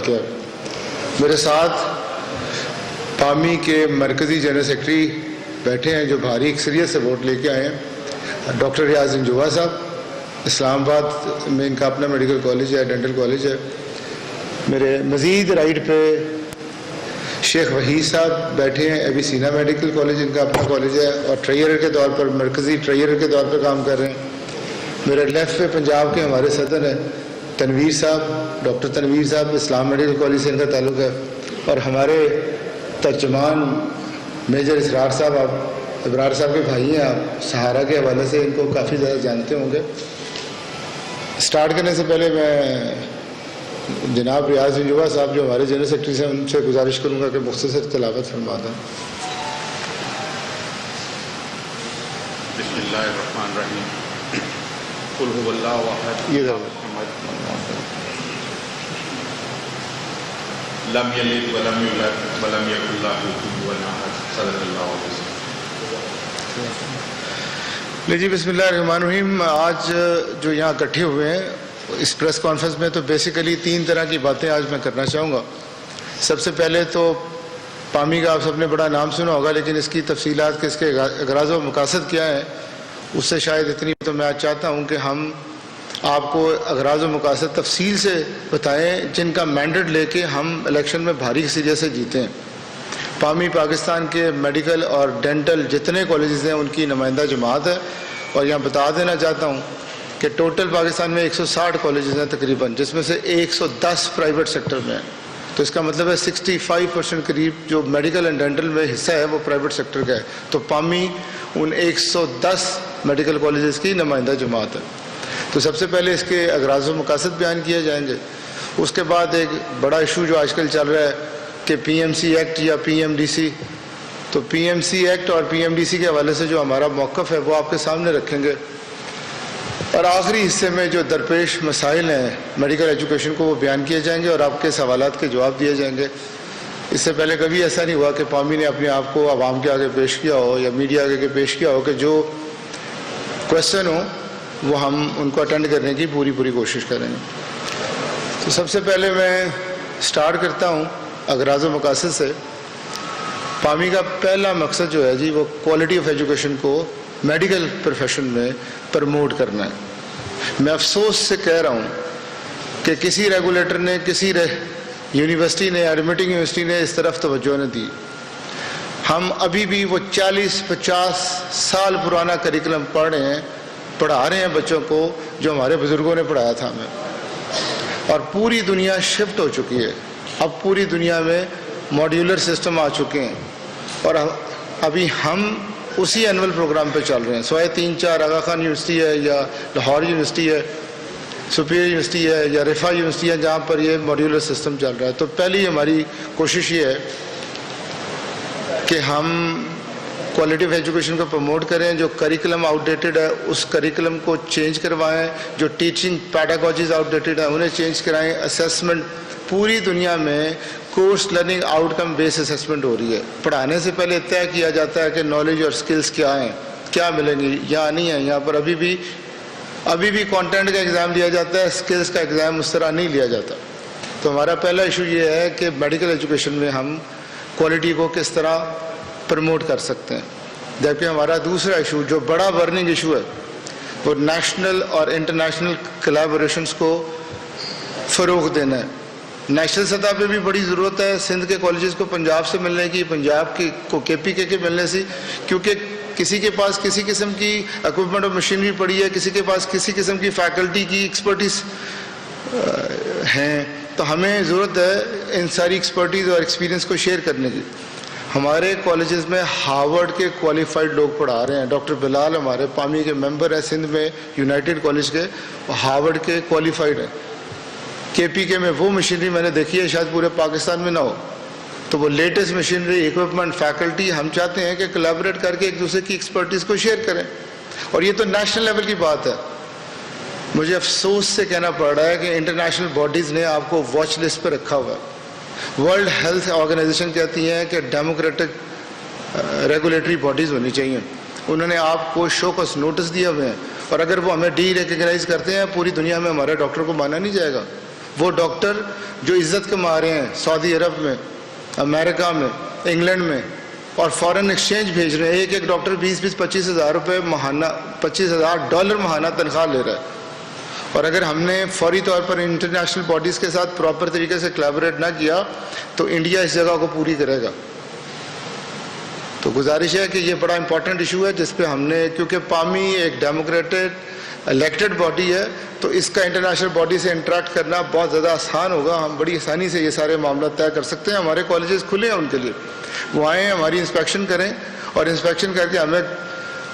کیا۔ میرے ساتھ پامی کے مرکزی جنرل سیکرٹری بیٹھے ہیں جو بھاری اکثریت سے ووٹ لے کے آئے ہیں، ڈاکٹر ریاض انجوا صاحب، اسلام آباد میں ان کا اپنا میڈیکل کالج ہے، ڈینٹل کالج ہے۔ میرے مزید رائٹ پہ شیخ وحید صاحب بیٹھے ہیں، ابیسینا میڈیکل کالج ان کا اپنا کالج ہے اور ٹریئر کے طور پر، مرکزی ٹریئر کے طور پر کام کر رہے ہیں۔ میرے لیفٹ پہ پنجاب کے ہمارے صدر ہیں تنویر صاحب، ڈاکٹر تنویر صاحب، اسلام میڈیکل کالج سے ان کا تعلق ہے، اور ہمارے ترجمان میجر اسرار صاحب، آپ ابرار صاحب کے بھائی ہیں، آپ سہارا کے حوالے سے ان کو کافی زیادہ جانتے ہوں گے۔ سٹارٹ کرنے سے پہلے میں جناب ریاض انجوا صاحب جو ہمارے جنرل سیکرٹری سے، ان سے گزارش کروں گا کہ مختصر تلاوت فرما دیں۔ بسم اللہ الرحمن الرحیم، قل هو اللہ احد لم یلد ولم یولد ولم یکن لہ کفوا احد، صدق اللہ علیہ وسلم۔ جی بسم اللہ الرحمن الرحیم۔ آج جو یہاں اکٹھے ہوئے ہیں اس پریس کانفرنس میں، تو بیسیکلی 3 طرح کی باتیں آج میں کرنا چاہوں گا۔ سب سے پہلے تو پامی کا آپ سب نے بڑا نام سنا ہوگا، لیکن اس کی تفصیلات کے، اس کے اغراض و مقاصد کیا ہیں، اس سے شاید اتنی تو میں آج چاہتا ہوں کہ ہم آپ کو اغراض و مقاصد تفصیل سے بتائیں، جن کا مینڈیٹ لے کے ہم الیکشن میں بھاری اکثریت سے جیتے ہیں۔ پامی پاکستان کے میڈیکل اور ڈینٹل جتنے کالجز ہیں ان کی نمائندہ جماعت ہے، اور یہاں بتا دینا چاہتا ہوں کہ ٹوٹل پاکستان میں 160 کالجز ہیں تقریباً، جس میں سے 110 پرائیویٹ سیکٹر میں ہیں۔ تو اس کا مطلب ہے 65% قریب جو میڈیکل اینڈ ڈینٹل میں حصہ ہے وہ پرائیویٹ سیکٹر کا ہے۔ تو پامی ان 110 میڈیکل کالجز کی نمائندہ جماعت ہے۔ تو سب سے پہلے اس کے اغراض و مقاصد بیان کیے جائیں گے۔ اس کے بعد ایک بڑا ایشو جو آج کل چل رہا ہے کہ پی ایم سی ایکٹ یا پی ایم ڈی سی، تو پی ایم سی ایکٹ اور پی ایم ڈی سی کے حوالے سے جو ہمارا موقف ہے وہ آپ کے سامنے رکھیں گے، اور آخری حصے میں جو درپیش مسائل ہیں میڈیکل ایجوکیشن کو وہ بیان کیے جائیں گے اور آپ کے سوالات کے جواب دیے جائیں گے۔ اس سے پہلے کبھی ایسا نہیں ہوا کہ پامی نے اپنے آپ کو عوام کے آگے پیش کیا ہو یا میڈیا کے آگے پیش کیا ہو کہ جو کویشچن ہو وہ ہم ان کو اٹینڈ کرنے کی پوری کوشش کریں گے۔ تو سب سے پہلے میں سٹارٹ کرتا ہوں اغراض و مقاصد سے۔ پامی کا پہلا مقصد جو ہے جی وہ کوالٹی آف ایجوکیشن کو میڈیکل پروفیشن میں پروموٹ کرنا ہے۔ میں افسوس سے کہہ رہا ہوں کہ کسی ریگولیٹر نے، کسی یونیورسٹی نے، ایڈمٹنگ یونیورسٹی نے اس طرف توجہ نہ دی۔ ہم ابھی بھی وہ 40-50 سال پرانا کریکلم پڑھا رہے ہیں بچوں کو جو ہمارے بزرگوں نے پڑھایا تھا ہمیں، اور پوری دنیا شفٹ ہو چکی ہے۔ اب پوری دنیا میں ماڈیولر سسٹم آ چکے ہیں، اور ابھی ہم اسی اینول پروگرام پہ چل رہے ہیں، سوائے 3-4 آغا خان یونیورسٹی ہے یا لاہور یونیورسٹی ہے، سپیریئر یونیورسٹی ہے یا رفا یونیورسٹی ہے جہاں پر یہ ماڈیولر سسٹم چل رہا ہے۔ تو پہلی ہماری کوشش یہ ہے کہ ہم کوالٹی آف ایجوکیشن کو پروموٹ کریں، جو کریکلم آؤٹ ڈیٹڈ ہے اس کریکلم کو چینج کروائیں، جو ٹیچنگ پیڈاگوجیز آؤٹ ڈیٹڈ ہیں انہیں چینج کرائیں۔ اسیسمنٹ پوری دنیا میں کورس لرننگ آؤٹ کم بیس اسیسمنٹ ہو رہی ہے۔ پڑھانے سے پہلے طے کیا جاتا ہے کہ نالج اور سکلز کیا ہیں، کیا ملیں گی، یہاں نہیں ہے۔ یہاں پر ابھی بھی کانٹینٹ کا ایگزام لیا جاتا ہے، سکلز کا ایگزام اس طرح نہیں لیا جاتا۔ تو ہمارا پہلا ایشو یہ ہے کہ میڈیکل ایجوکیشن میں ہم کوالٹی کو کس طرح پروموٹ کر سکتے ہیں۔ جبکہ ہمارا دوسرا ایشو جو بڑا برننگ ایشو ہے وہ نیشنل اور انٹرنیشنل کلیبوریشنز کو فروغ دینا ہے۔ نیشنل سطح پہ بھی بڑی ضرورت ہے سندھ کے کالجز کو پنجاب سے ملنے کی، پنجاب کو کے پی کے ملنے سے، کیونکہ کسی کے پاس کسی قسم کی اکوپمنٹ اور مشینری پڑی ہے، کسی کے پاس کسی قسم کی فیکلٹی کی ایکسپرٹیز ہیں، تو ہمیں ضرورت ہے ان ساری ایکسپرٹیز اور ایکسپیرینس کو شیئر کرنے کی۔ ہمارے کالجز میں ہارورڈ کے کوالیفائڈ لوگ پڑھا رہے ہیں۔ ڈاکٹر بلال ہمارے پامی کے ممبر ہیں سندھ میں یونائٹڈ کالج کے، ہارورڈ کے کوالیفائڈ ہیں۔ کے پی کے میں وہ مشینری میں نے دیکھی ہے شاید پورے پاکستان میں نہ ہو، تو وہ لیٹسٹ مشینری، اکوپمنٹ، فیکلٹی ہم چاہتے ہیں کہ کولیبریٹ کر کے ایک دوسرے کی ایکسپرٹیز کو شیئر کریں، اور یہ تو نیشنل لیول کی بات ہے۔ مجھے افسوس سے کہنا پڑ رہا ہے کہ انٹرنیشنل باڈیز نے آپ کو واچ لسٹ پہ رکھا ہوا ہے۔ ورلڈ ہیلتھ آرگنائزیشن کہتی ہے کہ ڈیموکریٹک ریگولیٹری باڈیز ہونی چاہیے، انہوں نے آپ کو شو کاز نوٹس دیے ہوئے ہیں، اور اگر وہ ہمیں ڈی ریکگنائز کرتے ہیں پوری دنیا میں ہمارے ڈاکٹر کو مانا نہیں جائے گا۔ وہ ڈاکٹر جو عزت کما رہے ہیں سعودی عرب میں، امریکہ میں، انگلینڈ میں، اور فارن ایکسچینج بھیج رہے ہیں، ایک ایک ڈاکٹر 20-25 ہزار روپے ماہانہ، $25,000 ماہانہ تنخواہ لے رہا ہے. اور اگر ہم نے فوری طور پر انٹرنیشنل باڈیز کے ساتھ پراپر طریقے سے کولیبریٹ نہ کیا تو انڈیا اس جگہ کو پوری کرے گا. تو گزارش ہے کہ یہ بڑا امپورٹنٹ ایشو ہے جس پہ ہم نے، کیونکہ پامی ایک ڈیموکریٹڈ الیکٹڈ باڈی ہے تو اس کا انٹرنیشنل باڈی سے انٹریکٹ کرنا بہت زیادہ آسان ہوگا. ہم بڑی آسانی سے یہ سارے معاملات طے کر سکتے ہیں. ہمارے کالجز کھلے ہیں ان کے لیے، وہ آئیں ہماری انسپیکشن کریں اور انسپیکشن کر کے ہمیں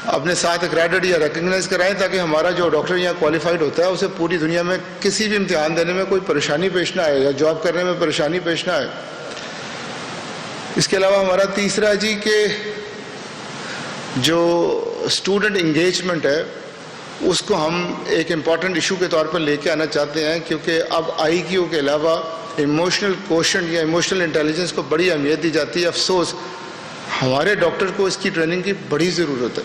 اپنے ساتھ ایکریڈٹ یا ریکگنائز کرائیں تاکہ ہمارا جو ڈاکٹر یہاں کوالیفائڈ ہوتا ہے اسے پوری دنیا میں کسی بھی امتحان دینے میں کوئی پریشانی پیش نہ آئے یا جاب کرنے میں پریشانی پیش نہ آئے. اس کے علاوہ ہمارا تیسرا جی کہ جو اسٹوڈنٹ انگیجمنٹ ہے اس کو ہم ایک امپورٹنٹ ایشو کے طور پر لے کے آنا چاہتے ہیں، کیونکہ اب آئی کیو کے علاوہ ایموشنل کوشنٹ یا ایموشنل انٹیلیجنس کو بڑی اہمیت دی جاتی ہے. افسوس ہمارے ڈاکٹر کو اس کی ٹریننگ کی بڑی ضرورت ہے.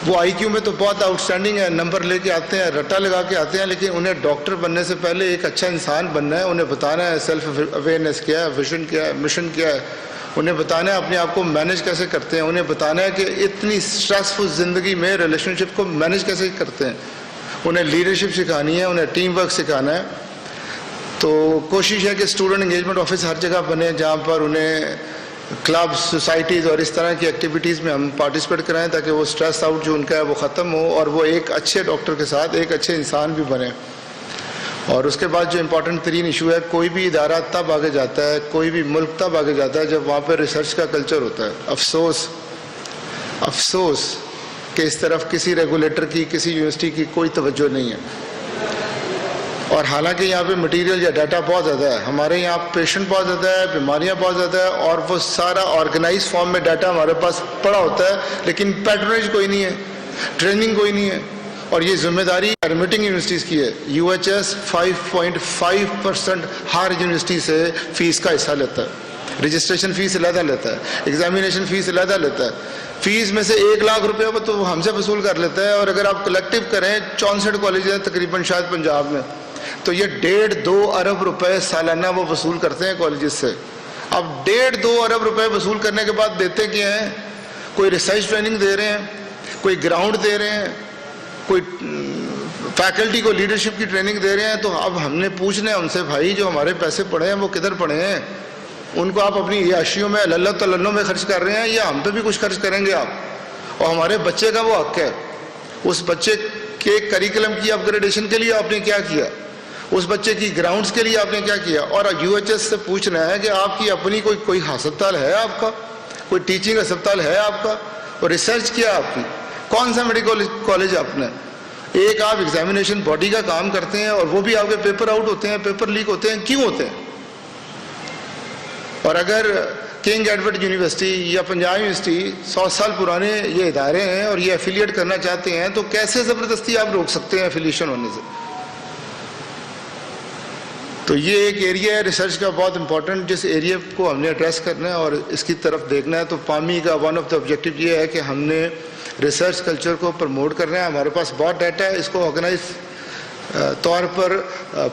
وہ آئی کیو میں تو بہت آؤٹ اسٹینڈنگ ہے، نمبر لے کے آتے ہیں، رٹا لگا کے آتے ہیں، لیکن انہیں ڈاکٹر بننے سے پہلے ایک اچھا انسان بننا ہے. انہیں بتانا ہے سیلف اویئرنیس کیا ہے، ویژن کیا ہے، مشن کیا ہے. انہیں بتانا ہے اپنے آپ کو مینج کیسے کرتے ہیں. انہیں بتانا ہے کہ اتنی اسٹریسفل زندگی میں ریلیشن شپ کو مینج کیسے کرتے ہیں. انہیں لیڈرشپ سکھانی ہے، انہیں ٹیم ورک سکھانا ہے. تو کوشش ہے کہ اسٹوڈنٹ انگیجمنٹ آفس ہر جگہ بنے جہاں پر انہیں کلب، سوسائٹیز اور اس طرح کی ایکٹیویٹیز میں ہم پارٹیسپیٹ کرائیں تاکہ وہ اسٹریس آؤٹ جو ان کا ہے وہ ختم ہو اور وہ ایک اچھے ڈاکٹر کے ساتھ ایک اچھے انسان بھی بنے. اور اس کے بعد جو امپورٹنٹ ترین ایشو ہے، کوئی بھی ادارہ تب آگے جاتا ہے، کوئی بھی ملک تب آگے جاتا ہے جب وہاں پہ ریسرچ کا کلچر ہوتا ہے. افسوس کہ اس طرف کسی ریگولیٹر کی، کسی یونیورسٹی کی کوئی توجہ نہیں ہے. اور حالانکہ یہاں پہ مٹیریل یا ڈیٹا بہت زیادہ ہے، ہمارے یہاں پیشنٹ بہت زیادہ ہے، بیماریاں بہت زیادہ ہے، اور وہ سارا آرگنائز فارم میں ڈیٹا ہمارے پاس پڑا ہوتا ہے، لیکن پیٹرنیج کوئی نہیں ہے، ٹریننگ کوئی نہیں ہے. اور یہ ذمہ داری ایڈمیٹنگ یونیورسٹیز کی ہے. یو ایچ ایس 5.5% ہر یونیورسٹی سے فیس کا حصہ لیتا ہے. رجسٹریشن فیس علیحدہ لیتا ہے، ایگزامینیشن فیس علیحدہ لیتا ہے. فیس میں سے 1 لاکھ روپے وہ تو ہم سے وصول کر لیتا ہے. اور اگر آپ کلیکٹو کریں 64 کالج ہیں تقریباً شاید پنجاب میں، تو یہ 1.5-2 ارب روپے سالانہ وہ وصول کرتے ہیں کالجز سے. اب 1.5-2 ارب روپے وصول کرنے کے بعد دیتے کیا ہیں؟ کوئی ریسرچ ٹریننگ دے رہے ہیں، کوئی گراؤنڈ دے رہے ہیں، کوئی فیکلٹی کو لیڈرشپ کی ٹریننگ دے رہے ہیں. تو اب ہم نے پوچھنا ہے ان سے، بھائی جو ہمارے پیسے پڑے ہیں وہ کدھر پڑے ہیں؟ ان کو آپ اپنی عیاشیوں میں اللہ تلنوں میں خرچ کر رہے ہیں یا ہم پہ بھی کچھ خرچ کریں گے آپ؟ اور ہمارے بچے کا وہ حق ہے. اس بچے کے کریکلم کی اپ گریڈیشن کے لیے آپ نے کیا کیا؟ اس بچے کی گراؤنڈز کے لیے آپ نے کیا کیا؟ اور یو ایچ ایس سے پوچھنا ہے کہ آپ کی اپنی کوئی ہسپتال ہے آپ کا؟ کوئی ٹیچنگ ہسپتال ہے آپ کا؟ اور ریسرچ کیا آپ کی؟ کون سا میڈیکل کالج آپ نے؟ ایک آپ ایگزامینیشن باڈی کا کام کرتے ہیں اور وہ بھی آپ کے پیپر آؤٹ ہوتے ہیں، پیپر لیک ہوتے ہیں. کیوں ہوتے ہیں؟ اور اگر کنگ ایڈورڈ یونیورسٹی یا پنجاب یونیورسٹی 100 سال پرانے یہ ادارے ہیں اور یہ ایفیلیٹ کرنا چاہتے ہیں تو کیسے زبردستی آپ روک سکتے ہیں ایفیلیشن ہونے سے؟ تو یہ ایک ایریا ہے ریسرچ کا بہت امپورٹنٹ، جس ایریا کو ہم نے ایڈریس کرنا ہے اور اس کی طرف دیکھنا ہے. تو پامی کا ون آف دا آبجیکٹو یہ ہے کہ ہم نے ریسرچ کلچر کو پروموٹ کرنا ہے. ہمارے پاس بہت ڈیٹا ہے، اس کو آرگنائز طور پر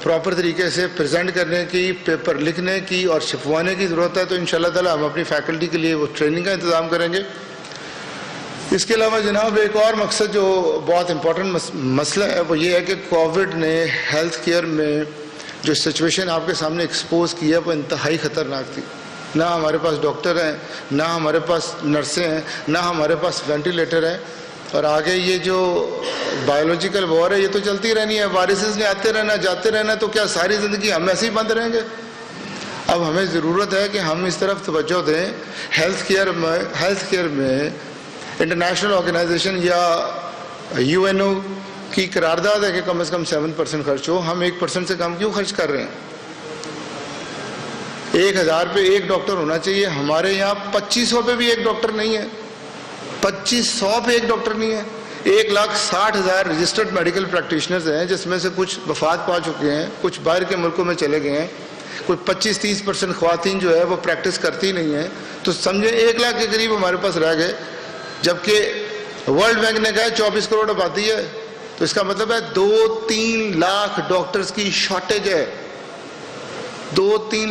پراپر طریقے سے پریزنٹ کرنے کی، پیپر لکھنے کی اور چھپوانے کی ضرورت ہے. تو انشاءاللہ تعالی ہم اپنی فیکلٹی کے لیے وہ ٹریننگ کا انتظام کریں گے. اس کے علاوہ جناب ایک اور مقصد جو بہت امپورٹنٹ مسئلہ ہے وہ یہ ہے کہ کووڈ نے ہیلتھ کیئر میں جو سچویشن آپ کے سامنے ایکسپوز کی ہے وہ انتہائی خطرناک تھی. نہ ہمارے پاس ڈاکٹر ہیں، نہ ہمارے پاس نرسیں ہیں، نہ ہمارے پاس وینٹیلیٹر ہیں. اور آگے یہ جو بایولوجیکل وار ہے یہ تو چلتی رہنی ہے، وائرسز نے آتے رہنا جاتے رہنا. تو کیا ساری زندگی ہم ایسے ہی بند رہیں گے؟ اب ہمیں ضرورت ہے کہ ہم اس طرف توجہ دیں. ہیلتھ کیئر میں انٹرنیشنل آرگنائزیشن یا یو این او کی قرارداد ہے کہ کم از کم 7% خرچ ہو. ہم 1% سے کم کیوں خرچ کر رہے ہیں؟ 1000 پہ ایک ڈاکٹر ہونا چاہیے. ہمارے یہاں 2500 پہ بھی ایک ڈاکٹر نہیں ہے، 2500 پہ ایک ڈاکٹر نہیں ہے. 1,60,000 رجسٹرڈ میڈیکل پریکٹیشنرز ہیں جس میں سے کچھ وفات پا چکے ہیں، کچھ باہر کے ملکوں میں چلے گئے ہیں. کوئی 25-30% خواتین جو ہے وہ پریکٹس کرتی نہیں ہیں. تو سمجھیں 1 لاکھ کے قریب ہمارے پاس رہ گئے، جبکہ ورلڈ بینک نے کہا 24 کروڑ آبادی ہے. تو اس کا مطلب ہے 2-3 لاکھ ڈاکٹرز کی شارٹیج ہے. 2-3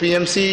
PMC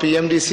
PMDC।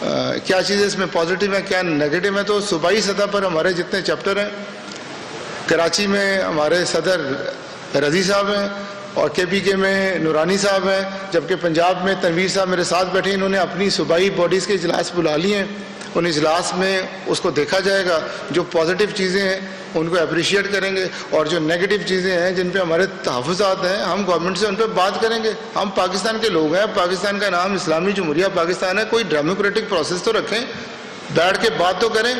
کیا چیزیں اس میں پازیٹیو ہیں کیا نگیٹو ہیں. تو صوبائی سطح پر ہمارے جتنے چیپٹر ہیں، کراچی میں ہمارے صدر رضی صاحب ہیں اور کے پی کے میں نورانی صاحب ہیں، جبکہ پنجاب میں تنویر صاحب میرے ساتھ بیٹھے. انہوں نے اپنی صوبائی باڈیز کے اجلاس بلا لیے ہیں. ان اجلاس میں اس کو دیکھا جائے گا. جو پازیٹیو چیزیں ہیں ان کو اپریشیٹ کریں گے، اور جو نیگیٹو چیزیں ہیں جن پہ ہمارے تحفظات ہیں ہم گورنمنٹ سے ان پہ بات کریں گے. ہم پاکستان کے لوگ ہیں، پاکستان کا نام اسلامی جمہوریہ پاکستان ہے. کوئی ڈیموکریٹک پروسیس تو رکھیں، بیٹھ کے بات تو کریں.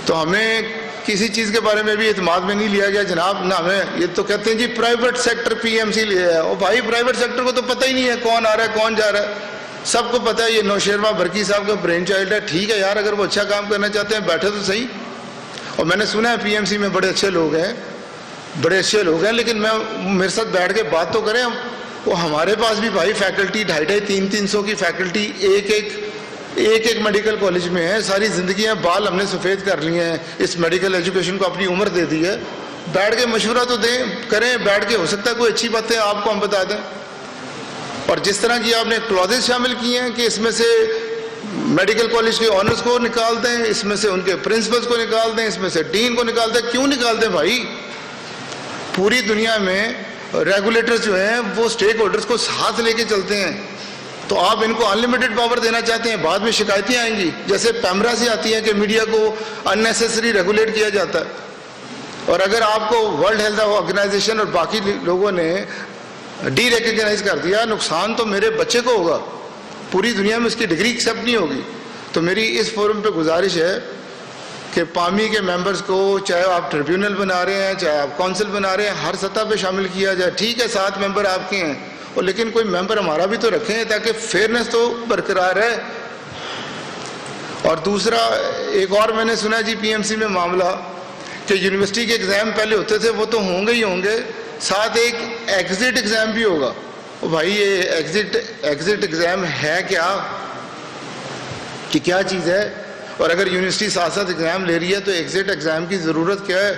تو ہمیں کسی چیز کے بارے میں بھی اعتماد میں نہیں لیا گیا جناب. نہ ہمیں یہ تو کہتے ہیں جی پرائیویٹ سیکٹر پی ایم سی لیا ہے. او بھائی پرائیویٹ سیکٹر کو تو پتہ ہی نہیں ہے کون آ رہا ہے کون جا رہا ہے. سب کو پتہ ہے یہ نوشیروان برقی صاحب کا برین چائلڈ ہے. ٹھیک ہے یار، اگر وہ اچھا کام کرنا چاہتے ہیں بیٹھے تو صحیح. اور میں نے سنا ہے پی ایم سی میں بڑے اچھے لوگ ہیں، لیکن میرے ساتھ بیٹھ کے بات تو کریں. وہ ہمارے پاس بھی بھائی فیکلٹی 250-300 کی فیکلٹی ایک میڈیکل کالج میں ہے. ساری زندگیاں بال ہم نے سفید کر لیے ہیں، اس میڈیکل ایجوکیشن کو اپنی عمر دے دی ہے. بیٹھ کے مشورہ تو دیں کریں بیٹھ کے. ہو سکتا ہے کوئی اچھی باتیں آپ کو ہم بتا دیں. اور جس طرح کی آپ نے کلوزز شامل کی ہیں کہ اس میں سے میڈیکل کالج کے آنرز کو نکال دیں، اس میں سے ان کے پرنسپلز کو نکال دیں، اس میں سے ڈین کو نکال دیں. کیوں نکال دیں بھائی؟ پوری دنیا میں ریگولیٹرز جو ہیں وہ سٹیک ہولڈرز کو ساتھ لے کے چلتے ہیں. تو آپ ان کو انلمیٹڈ پاور دینا چاہتے ہیں، بعد میں شکایتیں آئیں گی جیسے پیمرا سے آتی ہیں کہ میڈیا کو اننیسیسری ریگولیٹ کیا جاتا ہے. اور اگر آپ کو ورلڈ ہیلتھ آرگنائزیشن اور باقی لوگوں نے ڈی ریکگنائز کر دیا، نقصان تو میرے بچے کو ہوگا، پوری دنیا میں اس کی ڈگری ایکسیپٹ نہیں ہوگی. تو میری اس فورم پہ گزارش ہے کہ پامی کے ممبرز کو، چاہے آپ ٹریبیونل بنا رہے ہیں چاہے آپ کونسل بنا رہے ہیں، ہر سطح پہ شامل کیا جائے. ٹھیک ہے 7 ممبر آپ کے ہیں، اور لیکن کوئی ممبر ہمارا بھی تو رکھیں تاکہ فیئرنیس تو برقرار رہے. اور دوسرا ایک اور میں نے سنا جی پی ایم سی میں معاملہ کہ یونیورسٹی کے ایگزام پہلے ہوتے تھے وہ تو ہوں گے ہی ہوں گے، ساتھ ایک ایگزٹ ایگزام بھی ہوگا. بھائی یہ ایگزٹ ایگزام ہے کیا کہ کیا چیز ہے؟ اور اگر یونیورسٹی ساتھ ساتھ ایگزام لے رہی ہے تو ایگزٹ ایگزام کی ضرورت کیا ہے؟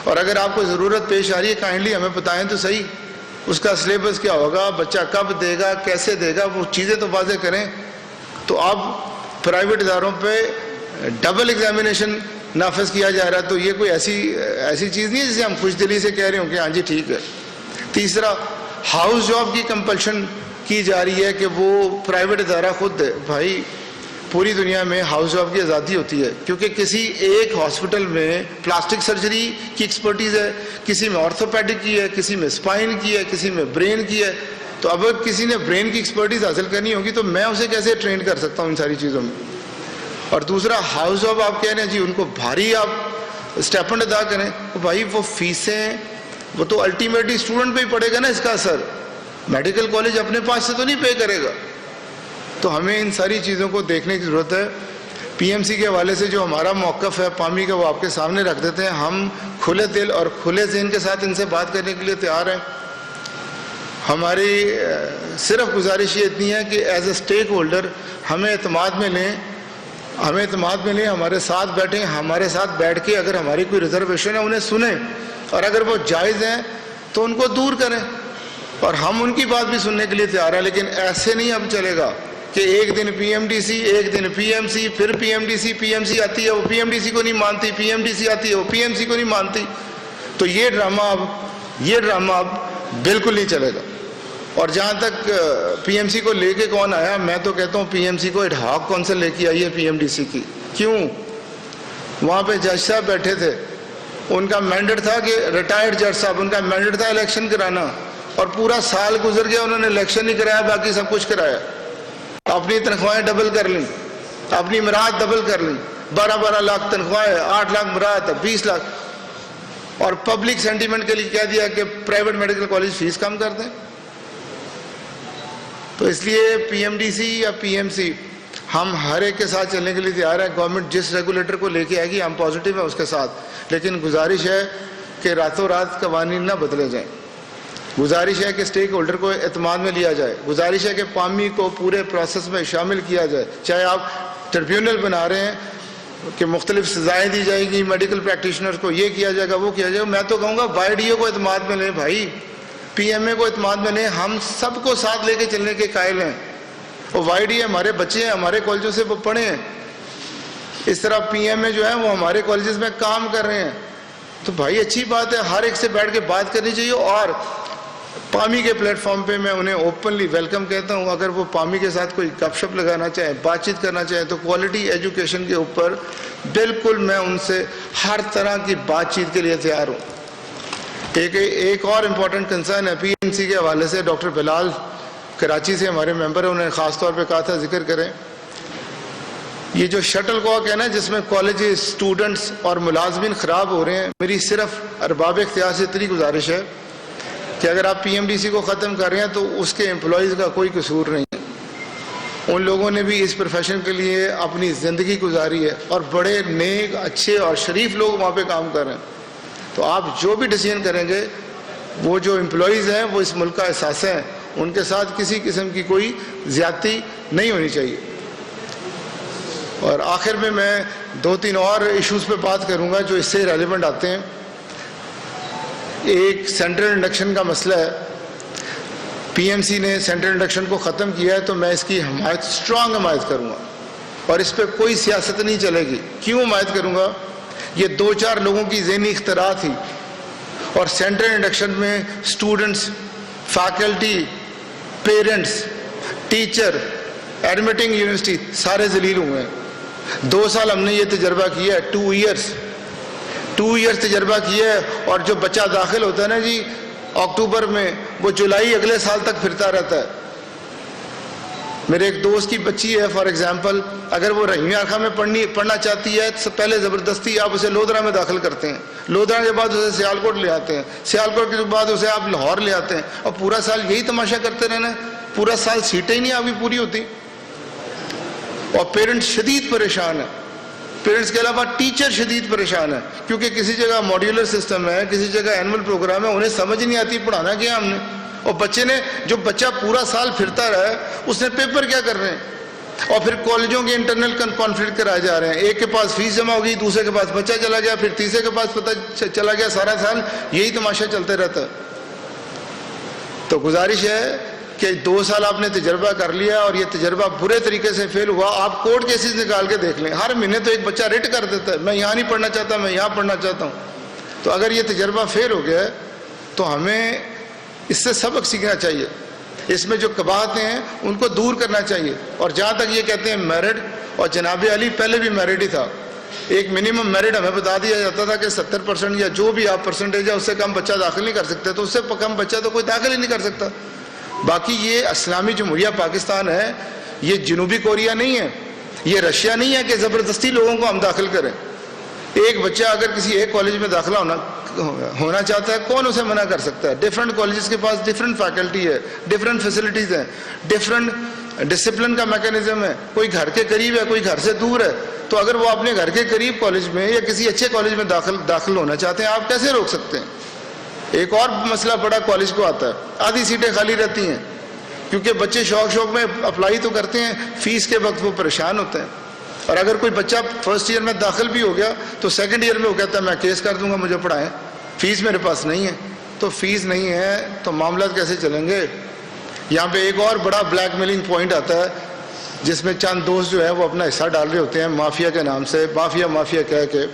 اور اگر آپ کو ضرورت پیش آ رہی ہے کائنڈلی ہمیں بتائیں تو صحیح. اس کا سلیبس کیا ہوگا، بچہ کب دے گا، کیسے دے گا، وہ چیزیں تو واضح کریں. تو اب پرائیویٹ اداروں پہ ڈبل ایگزامینیشن نافذ کیا جا رہا ہے. تو یہ کوئی ایسی چیز نہیں ہے جسے ہم خوش دلی سے کہہ رہے ہوں کہ ہاں جی ٹھیک ہے. تیسرا ہاؤس جاب کی کمپلشن کی جا رہی ہے کہ وہ پرائیویٹ ادارہ خود دے. بھائی پوری دنیا میں ہاؤس جاب کی آزادی ہوتی ہے، کیونکہ کسی ایک ہاسپٹل میں پلاسٹک سرجری کی ایکسپرٹیز ہے، کسی میں آرتھوپیڈک کی ہے، کسی میں اسپائن کی ہے، کسی میں برین کی ہے. تو اب اگر کسی نے برین کی ایکسپرٹیز حاصل کرنی ہوگی تو میں اسے کیسے ٹرین کر سکتا ہوں ان ساری چیزوں میں. اور دوسرا ہاؤس جاب آپ کہہ رہے ہیں جی ان کو بھاری آپ اسٹیپنڈ ادا کریں. تو بھائی وہ فیسیں وہ تو الٹیمیٹلی اسٹوڈنٹ پہ ہی پڑے گا نا اس کا اثر. میڈیکل کالج اپنے پاس سے تو نہیں پے کرے گا. تو ہمیں ان ساری چیزوں کو دیکھنے کی ضرورت ہے. پی ایم سی کے حوالے سے جو ہمارا موقف ہے پامی کا وہ آپ کے سامنے رکھ دیتے ہیں. ہم کھلے دل اور کھلے ذہن کے ساتھ ان سے بات کرنے کے لیے تیار ہیں. ہماری صرف گزارش یہ اتنی ہے کہ ایز اے اسٹیک ہولڈر ہمیں اعتماد میں لیں، ہمارے ساتھ بیٹھیں، ہمارے ساتھ بیٹھ کے اگر ہماری کوئی ریزرویشن ہے انہیں سنیں، اور اگر وہ جائز ہیں تو ان کو دور کریں. اور ہم ان کی بات بھی سننے کے لیے تیار ہیں. لیکن ایسے نہیں اب چلے گا کہ ایک دن پی ایم ڈی سی، ایک دن پی ایم سی، پھر پی ایم ڈی سی آتی ہے وہ پی ایم ڈی سی کو نہیں مانتی، پی ایم ڈی سی آتی ہے وہ پی ایم سی کو نہیں مانتی. تو یہ ڈرامہ اب بالکل نہیں چلے گا. اور جہاں تک پی ایم سی کو لے کے کون آیا، میں تو کہتا ہوں پی ایم سی کو ایڈ ہاک کونسل لے کے آئی ہے پی ایم ڈی سی کی. کیوں؟ وہاں پہ جج صاحب بیٹھے تھے، ان کا مینڈیٹ تھا کہ ریٹائرڈ جج صاحب، ان کا مینڈیٹ تھا الیکشن کرانا، اور پورا سال گزر گیا انہوں نے الیکشن نہیں کرایا، باقی سب کچھ کرایا. اپنی تنخواہیں ڈبل کر لیں، اپنی مراحت ڈبل کر لیں، 12 لاکھ تنخواہیں، 8 لاکھ مراحت، 20 لاکھ. اور پبلک سینٹیمنٹ کے لیے کہہ دیا کہ پرائیویٹ میڈیکل کالج فیس کم کر دیں. تو اس لیے پی ایم ڈی سی یا پی ایم سی ہم ہر ایک کے ساتھ چلنے کے لیے تیار ہیں. گورنمنٹ جس ریگولیٹر کو لے کے آئے گی ہم پازیٹیو ہیں اس کے ساتھ. لیکن گزارش ہے کہ راتوں رات قوانین نہ بدلے جائیں. گزارش ہے کہ اسٹیک ہولڈر کو اعتماد میں لیا جائے. گزارش ہے کہ پامی کو پورے پروسیس میں شامل کیا جائے. چاہے آپ ٹریبیونل بنا رہے ہیں کہ مختلف سزائیں دی جائیں گی میڈیکل پریکٹیشنرز کو، یہ کیا جائے گا وہ کیا جائے گا. میں تو کہوں گا وائی ڈی او کو اعتماد میں لیں، بھائی پی ایم اے کو اعتماد میں لیں. ہم سب کو ساتھ لے کے چلنے کے قائل ہیں. وہ YD ہے, ہمارے بچے ہیں, ہمارے کالجوں سے وہ پڑھے ہیں. اس طرح PMA جو ہے وہ ہمارے کالجز میں کام کر رہے ہیں. تو بھائی اچھی بات ہے, ہر ایک سے بیٹھ کے بات کرنی چاہیے. اور پامی کے پلیٹ فارم پہ میں انہیں اوپنلی ویلکم کہتا ہوں. اگر وہ پامی کے ساتھ کوئی گپ شپ لگانا چاہیں, بات چیت کرنا چاہیں, تو کوالٹی ایجوکیشن کے اوپر بالکل میں ان سے ہر طرح کی بات چیت کے لیے تیار ہوں. ایک اور امپورٹنٹ کنسرن ہے PMC کے حوالے سے. ڈاکٹر بلال کراچی سے ہمارے ممبر ہیں, انہوں نے خاص طور پہ کہا تھا ذکر کریں. یہ جو شٹل کاک ہے نا, جس میں کالجز, اسٹوڈنٹس اور ملازمین خراب ہو رہے ہیں, میری صرف ارباب اختیار سے اتنی گزارش ہے کہ اگر آپ PMDC کو ختم کر رہے ہیں تو اس کے امپلائیز کا کوئی قصور نہیں ہے. ان لوگوں نے بھی اس پروفیشن کے لیے اپنی زندگی گزاری ہے, اور بڑے نیک, اچھے اور شریف لوگ وہاں پہ کام کر رہے ہیں. تو آپ جو بھی ڈیسیژن کریں گے, وہ جو امپلائیز ہیں وہ اس ملک کا احساس ہیں, ان کے ساتھ کسی قسم کی کوئی زیادتی نہیں ہونی چاہیے. اور آخر میں 2-3 اور ایشوز پہ بات کروں گا جو اس سے ریلیونٹ آتے ہیں. ایک سینٹرل انڈکشن کا مسئلہ ہے. PMC نے سینٹرل انڈکشن کو ختم کیا ہے, تو میں اس کی حمایت, اسٹرانگ حمایت کروں گا, اور اس پہ کوئی سیاست نہیں چلے گی. کیوں حمایت کروں گا؟ یہ 2-4 لوگوں کی ذہنی اختراع تھی, اور سینٹرل انڈکشن میں students, faculty, parents, teacher, admitting university سارے ذلیل ہوئے ہیں. 2 سال ہم نے یہ تجربہ کیا ہے, 2 ایئرس تجربہ کیا ہے. اور جو بچہ داخل ہوتا ہے نا جی اکتوبر میں, وہ جولائی اگلے سال تک پھرتا رہتا ہے. میرے ایک دوست کی بچی ہے فار ایگزامپل, اگر وہ رحیمیہ خاں میں پڑھنا چاہتی ہے تو پہلے زبردستی آپ اسے لودھرا میں داخل کرتے ہیں, لودھرا کے بعد اسے سیالکوٹ لے آتے ہیں, سیالکوٹ کے بعد اسے آپ لاہور لے آتے ہیں, اور پورا سال یہی تماشا کرتے رہنا. پورا سال سیٹیں ہی نہیں آپ کی پوری ہوتی. اور پیرنٹس شدید پریشان ہیں, پیرنٹس کے علاوہ ٹیچر شدید پریشان ہے, کیونکہ کسی جگہ ماڈیولر سسٹم ہے, کسی جگہ اینول پروگرام ہے, انہیں سمجھ نہیں آتی پڑھانا کیا ہم نے. اور بچے نے, جو بچہ پورا سال پھرتا رہا ہے, اس نے پیپر کیا کر رہے ہیں. اور پھر کالجوں کے انٹرنل کانفلکٹ کرائے جا رہے ہیں. ایک کے پاس فیس جمع ہوگی, دوسرے کے پاس بچہ چلا گیا, پھر تیسرے کے پاس پتہ چلا گیا. سارا سال یہی تماشا چلتے رہتا ہے. تو گزارش ہے کہ 2 سال آپ نے تجربہ کر لیا, اور یہ تجربہ برے طریقے سے فیل ہوا. آپ کورٹ کیسز نکال کے دیکھ لیں, ہر مہینے تو ایک بچہ ریٹ کر دیتا ہے, میں یہاں نہیں پڑھنا چاہتا, میں یہاں پڑھنا چاہتا ہوں. تو اگر یہ تجربہ فیل ہو گیا ہے تو ہمیں اس سے سبق سیکھنا چاہیے. اس میں جو قباحتیں ہیں ان کو دور کرنا چاہیے. اور جہاں تک یہ کہتے ہیں میرٹ, اور جناب علی پہلے بھی میرٹ ہی تھا. ایک منیمم میرٹ ہمیں بتا دیا جاتا تھا کہ 70% یا جو بھی آپ پرسنٹیج ہے اس سے کم بچہ داخل نہیں کر سکتے. تو اس سے کم بچہ تو کوئی داخل ہی نہیں کر سکتا. باقی یہ اسلامی جمہوریہ پاکستان ہے, یہ جنوبی کوریا نہیں ہے, یہ رشیا نہیں ہے کہ زبردستی لوگوں کو ہم داخل کریں. ایک بچہ اگر کسی ایک کالج میں داخلہ ہونا چاہتا ہے, کون اسے منع کر سکتا ہے؟ ڈفرینٹ کالجز کے پاس ڈفرینٹ فیکلٹی ہے, ڈفرینٹ فیسلٹیز ہیں, ڈفرینٹ ڈسپلن کا میکانزم ہے. کوئی گھر کے قریب ہے, کوئی گھر سے دور ہے. تو اگر وہ اپنے گھر کے قریب کالج میں یا کسی اچھے کالج میں داخل ہونا چاہتے ہیں, آپ کیسے روک سکتے ہیں؟ ایک اور مسئلہ بڑا کالج کو آتا ہے, آدھی سیٹیں خالی رہتی ہیں, کیونکہ بچے شوق میں اپلائی تو کرتے ہیں, فیس کے وقت وہ پریشان ہوتے ہیں. اور اگر کوئی بچہ فرسٹ ایئر میں داخل بھی ہو گیا تو سیکنڈ ایئر میں وہ کہتا ہے میں کیس کر دوں گا, مجھے پڑھائیں, فیس میرے پاس نہیں ہے. تو فیس نہیں ہے تو معاملات کیسے چلیں گے؟ یہاں پہ ایک اور بڑا بلیک میلنگ پوائنٹ آتا ہے, جس میں چند دوست جو ہے وہ اپنا حصہ ڈال رہے ہوتے ہیں مافیا کے نام سے, مافیا کہہ کے,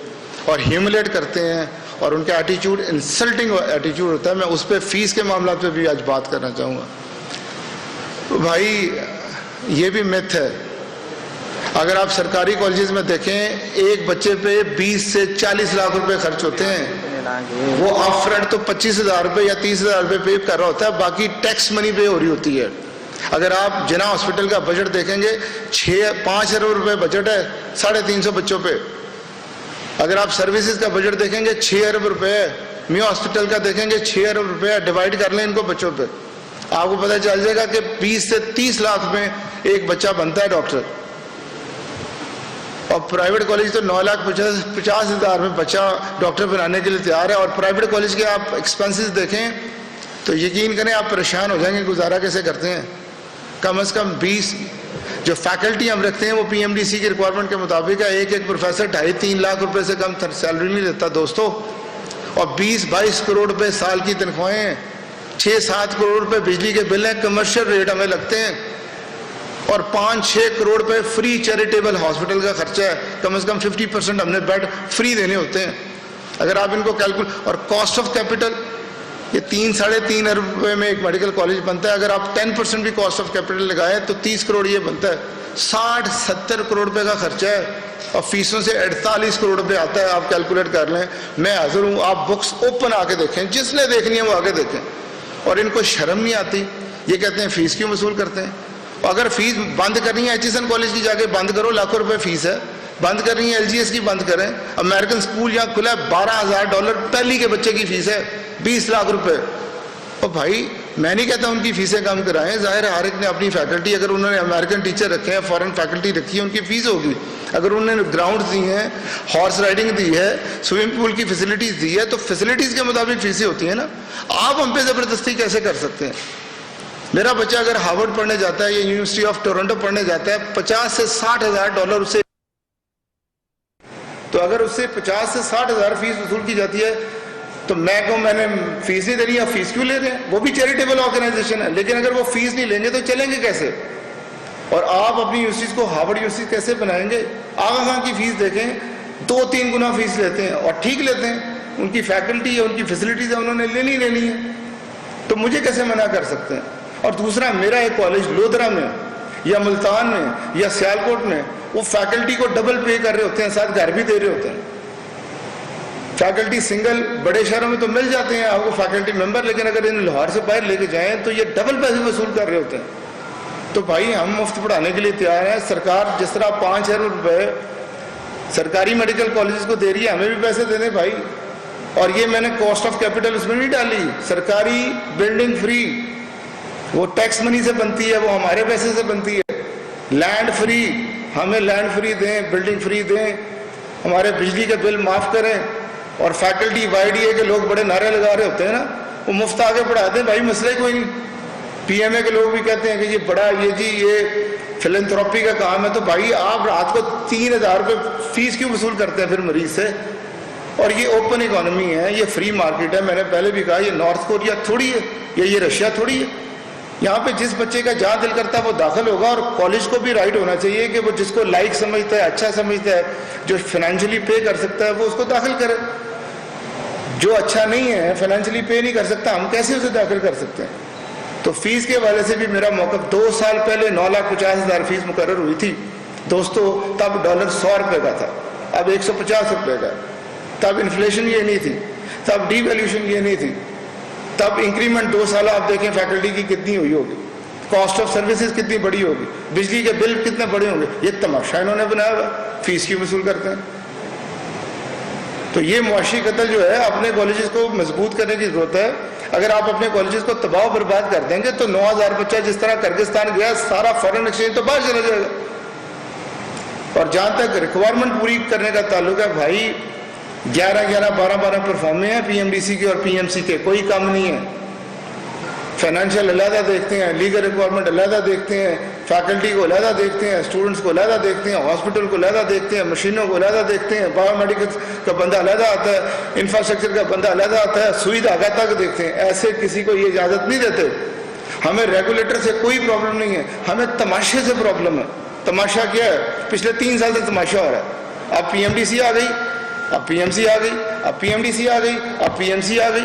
اور ہیوملیٹ کرتے ہیں, اور ان کا ایٹیچیوڈ انسلٹنگ ایٹیچیوڈ ہوتا ہے. میں اس پہ فیس کے معاملات پہ بھی آج بات کرنا چاہوں گا. بھائی یہ بھی میتھ ہے. اگر آپ سرکاری کالجز میں دیکھیں, ایک بچے پہ 20 سے 40 لاکھ روپے خرچ ہوتے ہیں. وہ آف فرنٹ تو 25,000 روپے یا 30,000 روپے پے کر رہا ہوتا ہے, باقی ٹیکس منی پے ہو رہی ہوتی ہے. اگر آپ جناح ہاسپٹل کا بجٹ دیکھیں گے, 5 ارب روپے بجٹ ہے 350 بچوں پہ. اگر آپ سروسز کا بجٹ دیکھیں گے 6 ارب روپے ہے. میو ہاسپٹل کا دیکھیں گے 6 ارب روپے ہے. ڈیوائڈ کر لیں ان کو بچوں پہ, آپ کو پتہ چل جائے گا کہ 20 سے 30 لاکھ میں ایک بچہ بنتا ہے ڈاکٹر. اور پرائیویٹ کالج تو 9,50,000 میں بچہ ڈاکٹر بنانے کے لیے تیار ہے. اور پرائیویٹ کالج کے آپ ایکسپنسز دیکھیں تو یقین کریں آپ پریشان ہو جائیں گے گزارا کیسے کرتے ہیں. کم از کم 20 جو فیکلٹی ہم رکھتے ہیں وہ PMDC کی ریکوائرمنٹ کے مطابق ہے. ایک پروفیسر 2.5-3 لاکھ روپے سے کم سیلری نہیں لیتا دوستوں. اور 20-22 کروڑ روپے سال کی تنخواہیں ہیں, 6-7 کروڑ روپے بجلی کے بل ہیں, کمرشل ریٹ ہمیں لگتے ہیں. اور 5-6 کروڑ پہ فری چیریٹیبل ہاسپٹل کا خرچہ ہے. کم از کم 50% ہم نے بیڈ فری دینے ہوتے ہیں. اگر آپ ان کو کیلکولیٹ, اور کاسٹ آف کیپٹل یہ 3-3.5 ارب روپے میں ایک میڈیکل کالج بنتا ہے. اگر آپ 10% بھی کاسٹ آف کیپٹل لگائیں تو 30 کروڑ یہ بنتا ہے. 60-70 کروڑ روپے کا خرچہ ہے اور فیسوں سے 48 کروڑ روپے آتا ہے. آپ کیلکولیٹ کر لیں. میں حاضر ہوں, آپ بکس اوپن آ کے دیکھیں, جس نے دیکھنی ہے وہ آگے دیکھیں. اور ان کو شرم نہیں آتی, یہ کہتے ہیں فیس کیوں وصول کرتے ہیں. اور اگر فیس بند کرنی ہے ایچیسن کالج کی جا کے بند کرو, لاکھوں روپے فیس ہے. بند کرنی ہے LGS کی بند کریں. امریکن اسکول یہاں کھلا ہے, $12,000 پہلی کے بچے کی فیس ہے, 20 لاکھ روپے. اور بھائی میں نہیں کہتا ان کی فیسیں کم کرائیں, ظاہر ہے ہر ایک نے اپنی فیکلٹی, اگر انہوں نے امریکن ٹیچر رکھے ہیں, فارن فیکلٹی رکھی ہے, ان کی فیس ہوگی. اگر انہوں نے گراؤنڈ دی ہیں, ہارس رائڈنگ دی ہے, سوئمنگ پول کی فیسلٹیز دی ہے, تو فیسلٹیز کے مطابق فیسیں ہوتی ہیں نا. آپ ہم پہ زبردستی کیسے کر سکتے ہیں. میرا بچہ اگر ہارورڈ پڑھنے جاتا ہے یا یونیورسٹی آف ٹورنٹو پڑھنے جاتا ہے, $50,000 سے $60,000 اسے, تو اگر اس سے 50 سے 60,000 فیس وصول کی جاتی ہے تو میں کہوں میں نے فیس نہیں دینی, آپ فیس کیوں لے رہے ہیں. وہ بھی چیریٹیبل آرگنائزیشن ہے, لیکن اگر وہ فیس نہیں لیں گے تو چلیں گے کیسے. اور آپ اپنی یونیورسٹیز کو ہارورڈ یونیورسٹی کیسے بنائیں گے. آغا خان کی فیس دیکھیں, 2-3 گنا فیس لیتے ہیں, اور ٹھیک لیتے ہیں, ان کی فیکلٹی ہے, ان کی فیسلٹیز ہے, انہوں نے لینی ہے, تو مجھے کیسے منع کر سکتے ہیں. اور دوسرا, میرا ایک کالج لودھرا میں یا ملتان میں یا سیالکوٹ میں, وہ فیکلٹی کو ڈبل پے کر رہے ہوتے ہیں, ساتھ گھر بھی دے رہے ہوتے ہیں. فیکلٹی سنگل بڑے شہروں میں تو مل جاتے ہیں آپ کو فیکلٹی ممبر, لیکن اگر ان لاہور سے باہر لے کے جائیں تو یہ ڈبل پیسے وصول کر رہے ہوتے ہیں. تو بھائی ہم مفت پڑھانے کے لیے تیار ہیں. سرکار جس طرح 5 ارب روپے سرکاری میڈیکل کالجز کو دے رہی ہے, ہمیں بھی پیسے دے دیں بھائی. اور یہ میں نے کاسٹ آف کیپٹل اس میں نہیں ڈالی. سرکاری بلڈنگ فری, وہ ٹیکس منی سے بنتی ہے, وہ ہمارے پیسے سے بنتی ہے. لینڈ فری, ہمیں لینڈ فری دیں, بلڈنگ فری دیں, ہمارے بجلی کے بل معاف کریں. اور فیکلٹی YDA کے لوگ بڑے نعرے لگا رہے ہوتے ہیں نا, وہ مفت آگے پڑھاتے ہیں. بھائی مسئلہ کوئی نہیں. PMA کے لوگ بھی کہتے ہیں کہ یہ بڑا یہ فلنتھروپی کا کام ہے. تو بھائی آپ رات کو 3,000 روپے فیس کیوں وصول کرتے ہیں پھر مریض سے. اور یہ اوپن اکانومی ہے, یہ فری مارکیٹ ہے. میں نے پہلے بھی کہا, یہ نارتھ کوریا تھوڑی ہے, یہ رشیا تھوڑی ہے. یہاں پہ جس بچے کا جہاں دل کرتا ہے وہ داخل ہوگا. اور کالج کو بھی رائٹ ہونا چاہیے کہ وہ جس کو لائک سمجھتا ہے, اچھا سمجھتا ہے, جو فائنینشلی پے کر سکتا ہے, وہ اس کو داخل کرے. جو اچھا نہیں ہے, فائنینشلی پے نہیں کر سکتا, ہم کیسے اسے داخل کر سکتے ہیں. تو فیس کے حوالے سے بھی میرا موقف, 2 سال پہلے 9,50,000 فیس مقرر ہوئی تھی دوستو, تب ڈالر 100 روپے کا تھا, اب 150 روپے کا. تب انفلیشن یہ نہیں تھی, تب ڈی ویلیوشن یہ نہیں تھی, تب انکریمنٹ 2 سال آپ دیکھیں فیکلٹی کی کتنی ہوئی ہوگی, کاسٹ آف سروسز کتنی بڑی ہوگی, بجلی کے بل کتنے بڑے ہوں گے. یہ تماشا انہوں نے بنایا ہوا, فیس کیوں وصول کرتے ہیں. تو یہ معاشی قتل جو ہے, اپنے کالجز کو مضبوط کرنے کی ضرورت ہے. اگر آپ اپنے کالجز کو تباہ و برباد کر دیں گے تو 9,000 بچہ جس طرح کرگستان گیا, سارا فارن ایکسچینج تو باہر چلا جائے گا. اور جہاں تک ریکوائرمنٹ پوری کرنے کا تعلق ہے, بھائی 11 12 پرفارمے ہیں PMDC کے اور PMC کے, کوئی کم نہیں ہے. فائنینشیل علیحدہ دیکھتے ہیں, لیگل ریکوائرمنٹ علیحدہ دیکھتے ہیں, فیکلٹی کو علیحدہ دیکھتے ہیں, اسٹوڈنٹس کو علیحدہ دیکھتے ہیں, ہاسپٹل کو علیحدہ دیکھتے ہیں, مشینوں کو علیحدہ دیکھتے ہیں, بایو میڈیکل کا بندہ علیحدہ آتا ہے, انفراسٹرکچر کا بندہ علیحدہ آتا ہے, سوئی دھاگا تک دیکھتے ہیں. ایسے کسی کو یہ اجازت نہیں دیتے. ہمیں ریگولیٹر سے کوئی پرابلم نہیں ہے, ہمیں تماشے سے پرابلم ہے. تماشا کیا ہے, پچھلے 3 سال سے تماشا ہو رہا ہے. اب PMDC آ گئی, اب PMC آ گئی, اب PMDC آ گئی, اب PMC آ گئی.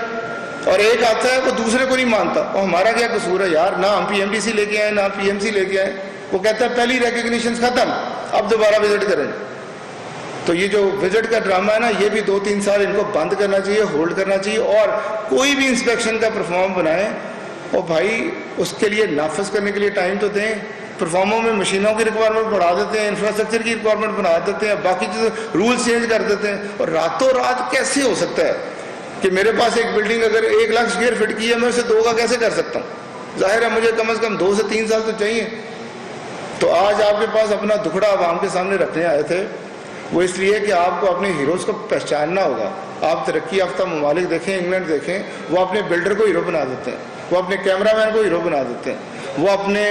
اور ایک آتا ہے وہ دوسرے کو نہیں مانتا. اور ہمارا کیا قصور ہے یار, نہ ہم PMDC لے کے آئے نہ PMC لے کے آئے. وہ کہتا ہے پہلی ریکگنیشن ختم, اب دوبارہ وزٹ کریں. تو یہ جو وزٹ کا ڈرامہ ہے نا, یہ بھی 2-3 سال ان کو بند کرنا چاہیے, ہولڈ کرنا چاہیے. اور کوئی بھی انسپیکشن کا پرفارم بنائیں, اور بھائی اس کے لیے نافذ کرنے کے لیے ٹائم تو دیں. پرفارموں میں مشینوں کی ریکوائرمنٹ بڑھا دیتے ہیں, انفراسٹرکچر کی ریکوائرمنٹ بڑھا دیتے ہیں, باقی چیزیں رولز چینج کر دیتے ہیں. اور راتوں رات کیسے ہو سکتا ہے کہ میرے پاس ایک بلڈنگ اگر 1 لاکھ اسکوائر فٹ کی ہے, میں اسے 2 کا کیسے کر سکتا ہوں. ظاہر ہے مجھے کم از کم 2 سے 3 سال تو چاہیے. تو آج آپ کے پاس اپنا دکھڑا عوام کے سامنے رکھنے آئے تھے, وہ اس لیے کہ آپ کو اپنے ہیروز کو پہچاننا ہوگا. آپ ترقی یافتہ ممالک دیکھیں, انگلینڈ دیکھیں, وہ اپنے بلڈر کو ہیرو بنا دیتے ہیں, وہ اپنے کیمرہ مین کو ہیرو بنا دیتے ہیں, وہ اپنے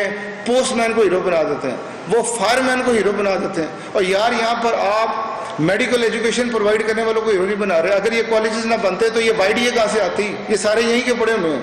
پوسٹ مین کو ہیرو بنا دیتے ہیں, وہ فائر مین کو ہیرو بنا دیتے ہیں. اور یار یہاں پر آپ میڈیکل ایجوکیشن پرووائڈ کرنے والوں کو ہیرو نہیں بنا رہے. اگر یہ کالجز نہ بنتے تو یہ YDA کہاں سے آتی, یہ سارے یہیں کے پڑے ہوئے ہیں.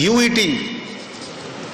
UET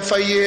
FIA,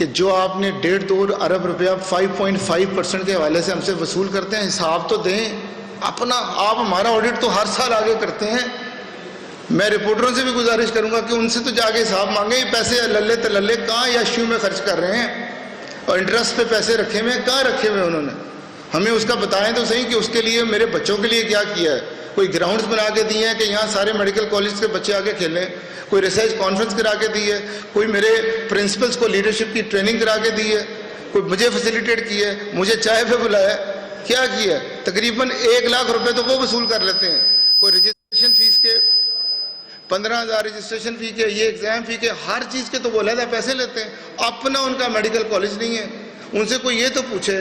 کہ جو آپ نے 1.5-2 ارب روپیہ 5.5% کے حوالے سے ہم سے وصول کرتے ہیں، حساب تو دیں اپنا. آپ ہمارا آڈٹ تو ہر سال آگے کرتے ہیں. میں رپورٹروں سے بھی گزارش کروں گا کہ ان سے تو جا کے حساب مانگیں، یہ پیسے للے تللے کہاں یا شیو میں خرچ کر رہے ہیں، اور انٹرسٹ پہ پیسے رکھے ہوئے ہیں کہاں رکھے ہوئے انہوں نے. ہمیں اس کا بتائیں تو صحیح کہ اس کے لیے میرے بچوں کے لیے کیا کیا ہے. کوئی گراؤنڈز بنا کے دیے ہیں کہ یہاں سارے میڈیکل کالج کے بچے آ کے کھیلیں، کوئی ریسرچ کانفرنس کرا کے دی ہے، کوئی میرے پرنسپلز کو لیڈرشپ کی ٹریننگ کرا کے دی ہے، کوئی مجھے فیسیلیٹیٹ کی ہے، مجھے چائے پہ بلایا، کیا کیا ہے؟ تقریباً 1 لاکھ روپے تو وہ وصول کر لیتے ہیں. کوئی رجسٹریشن فیس کے 15,000 رجسٹریشن فی کے، یہ ایگزام فی کے، ہر چیز کے تو وہ علیحدہ پیسے لیتے ہیں. اپنا ان کا میڈیکل کالج نہیں ہے. ان سے کوئی یہ تو پوچھے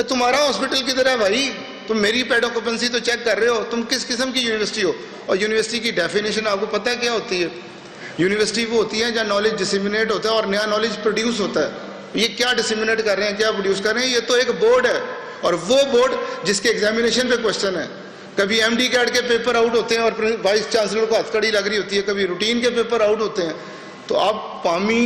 تمہارا ہاسپٹل کدھر ہے بھائی، تم میری پیڈ آکوپنسی تو چیک کر رہے ہو، تم کس قسم کی یونیورسٹی ہو. اور یونیورسٹی کی ڈیفینیشن آپ کو پتہ ہے کیا ہوتی ہے؟ یونیورسٹی وہ ہوتی ہے جہاں نالج ڈسیمینیٹ ہوتا ہے اور نیا نالج پروڈیوس ہوتا ہے. یہ کیا ڈسیمینیٹ کر رہے ہیں، کیا پروڈیوس کر رہے ہیں؟ یہ تو ایک بورڈ ہے، اور وہ بورڈ جس کے ایگزامینیشن پہ کوشچن ہے. کبھی ایم ڈی کیٹ کے پیپر آؤٹ ہوتے ہیں اور وائس چانسلر کو ہتھ کڑی لگ رہی ہوتی ہے، کبھی روٹین کے پیپر آؤٹ ہوتے ہیں. تو آپ پامی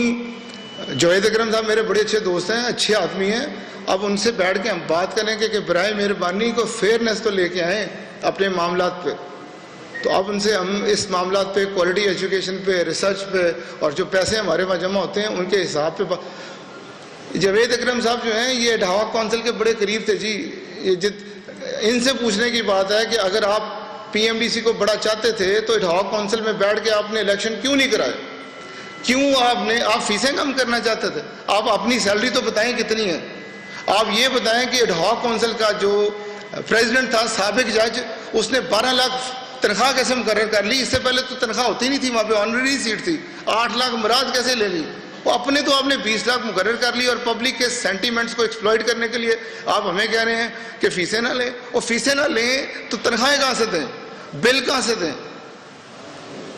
جوید اکرم صاحب میرے بڑے اچھے دوست ہیں، اچھے آدمی ہیں. اب ان سے بیٹھ کے ہم بات کریں کہ برائے مہربانی کو فیئرنیس تو لے کے آئیں اپنے معاملات پہ. تو اب ان سے ہم اس معاملات پہ، کوالٹی ایجوکیشن پہ، ریسرچ پہ، اور جو پیسے ہمارے وہاں جمع ہوتے ہیں ان کے حساب پہ. جوید اکرم صاحب جو ہیں یہ ڈھاوا کونسل کے بڑے قریب تھے جی. ان سے پوچھنے کی بات ہے کہ اگر آپ پی ایم ڈی سی کو بڑا چاہتے تھے تو ڈھاوا کونسل میں بیٹھ کے آپ نے الیکشن کیوں نہیں کرائے؟ کیوں آپ فیسیں کم کرنا چاہتے تھے؟ آپ اپنی سیلری تو بتائیں کتنی ہے. آپ یہ بتائیں کہ ڈھاوا کونسل کا جو پریزیڈنٹ تھا سابق جج، اس نے 12 لاکھ تنخواہ کیسے مقرر کر لی؟ اس سے پہلے تو تنخواہ ہوتی نہیں تھی، وہاں پہ آنریری سیٹ تھی. 8 لاکھ مراد کیسے لے لی؟ وہ اپنے تو آپ نے 20 لاکھ مقرر کر لی، اور پبلک کے سینٹیمنٹس کو ایکسپلائٹ کرنے کے لیے آپ ہمیں کہہ رہے ہیں کہ فیسیں نہ لیں. اور فیسیں نہ لیں تو تنخواہیں کہاں سے دیں، بل کہاں سے دیں؟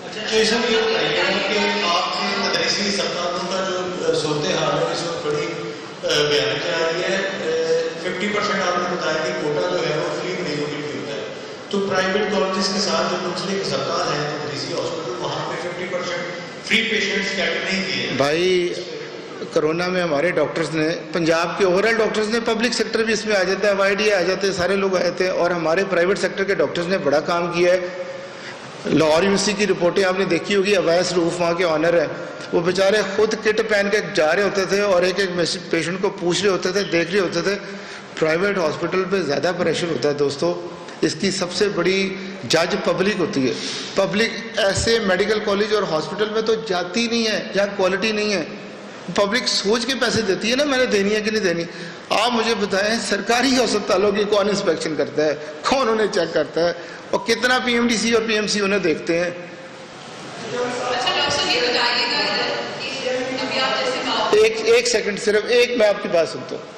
اچھا یہ سب یہ بتائیے کہ آپ کے مدرسی سبقاتوں کا جو صورتحال ہے اس وقت بڑی بیان کی آ رہی ہے. 50% آپ نے بتایا کہ کوٹا جو ہے وہ فری مریضوں کے لیے ہوتا ہے. تو پرائیویٹ کالجز کے ساتھ جو منسلک اسپتال ہیں مدرسی ہاسپٹل، وہاں پہ 50% فری پیشنٹس کیٹ نہیں دیے. بھائی کرونا میں ہمارے ڈاکٹرز نے، پنجاب کے اوور آل ڈاکٹرز نے، پبلک سیکٹر بھی اس میں آ جاتا ہے، وائی ڈی آ جاتے ہیں، سارے لوگ آئے تھے، اور ہمارے پرائیویٹ سیکٹر کے ڈاکٹرز نے بڑا کام کیا ہے. لاہور یونیورسٹی کی رپورٹیں آپ نے دیکھی ہوگی، اویس روف وہاں کے آنر ہیں، وہ بیچارے خود کٹ پہن کے جا رہے ہوتے تھے اور ایک پیشنٹ کو پوچھ رہے ہوتے تھے، دیکھ رہے ہوتے تھے. پرائیویٹ ہاسپٹل پہ زیادہ پریشر ہوتا ہے دوستو. اس کی سب سے بڑی جج پبلک ہوتی ہے. پبلک ایسے میڈیکل کالج اور ہاسپٹل میں تو جاتی نہیں ہے جہاں کوالٹی نہیں ہے. پبلک سوچ کے پیسے دیتی ہے نا میں نے دینی ہے کہ نہیں دینی. آپ مجھے بتائیں سرکاری ہسپتالوں کی کون انسپیکشن کرتا ہے، کون انہیں چیک کرتا ہے، اور کتنا پی ایم ڈی سی اور پی ایم سی انہیں دیکھتے ہیں. ایک سیکنڈ صرف، ایک میں آپ کی بات سنتا ہوں.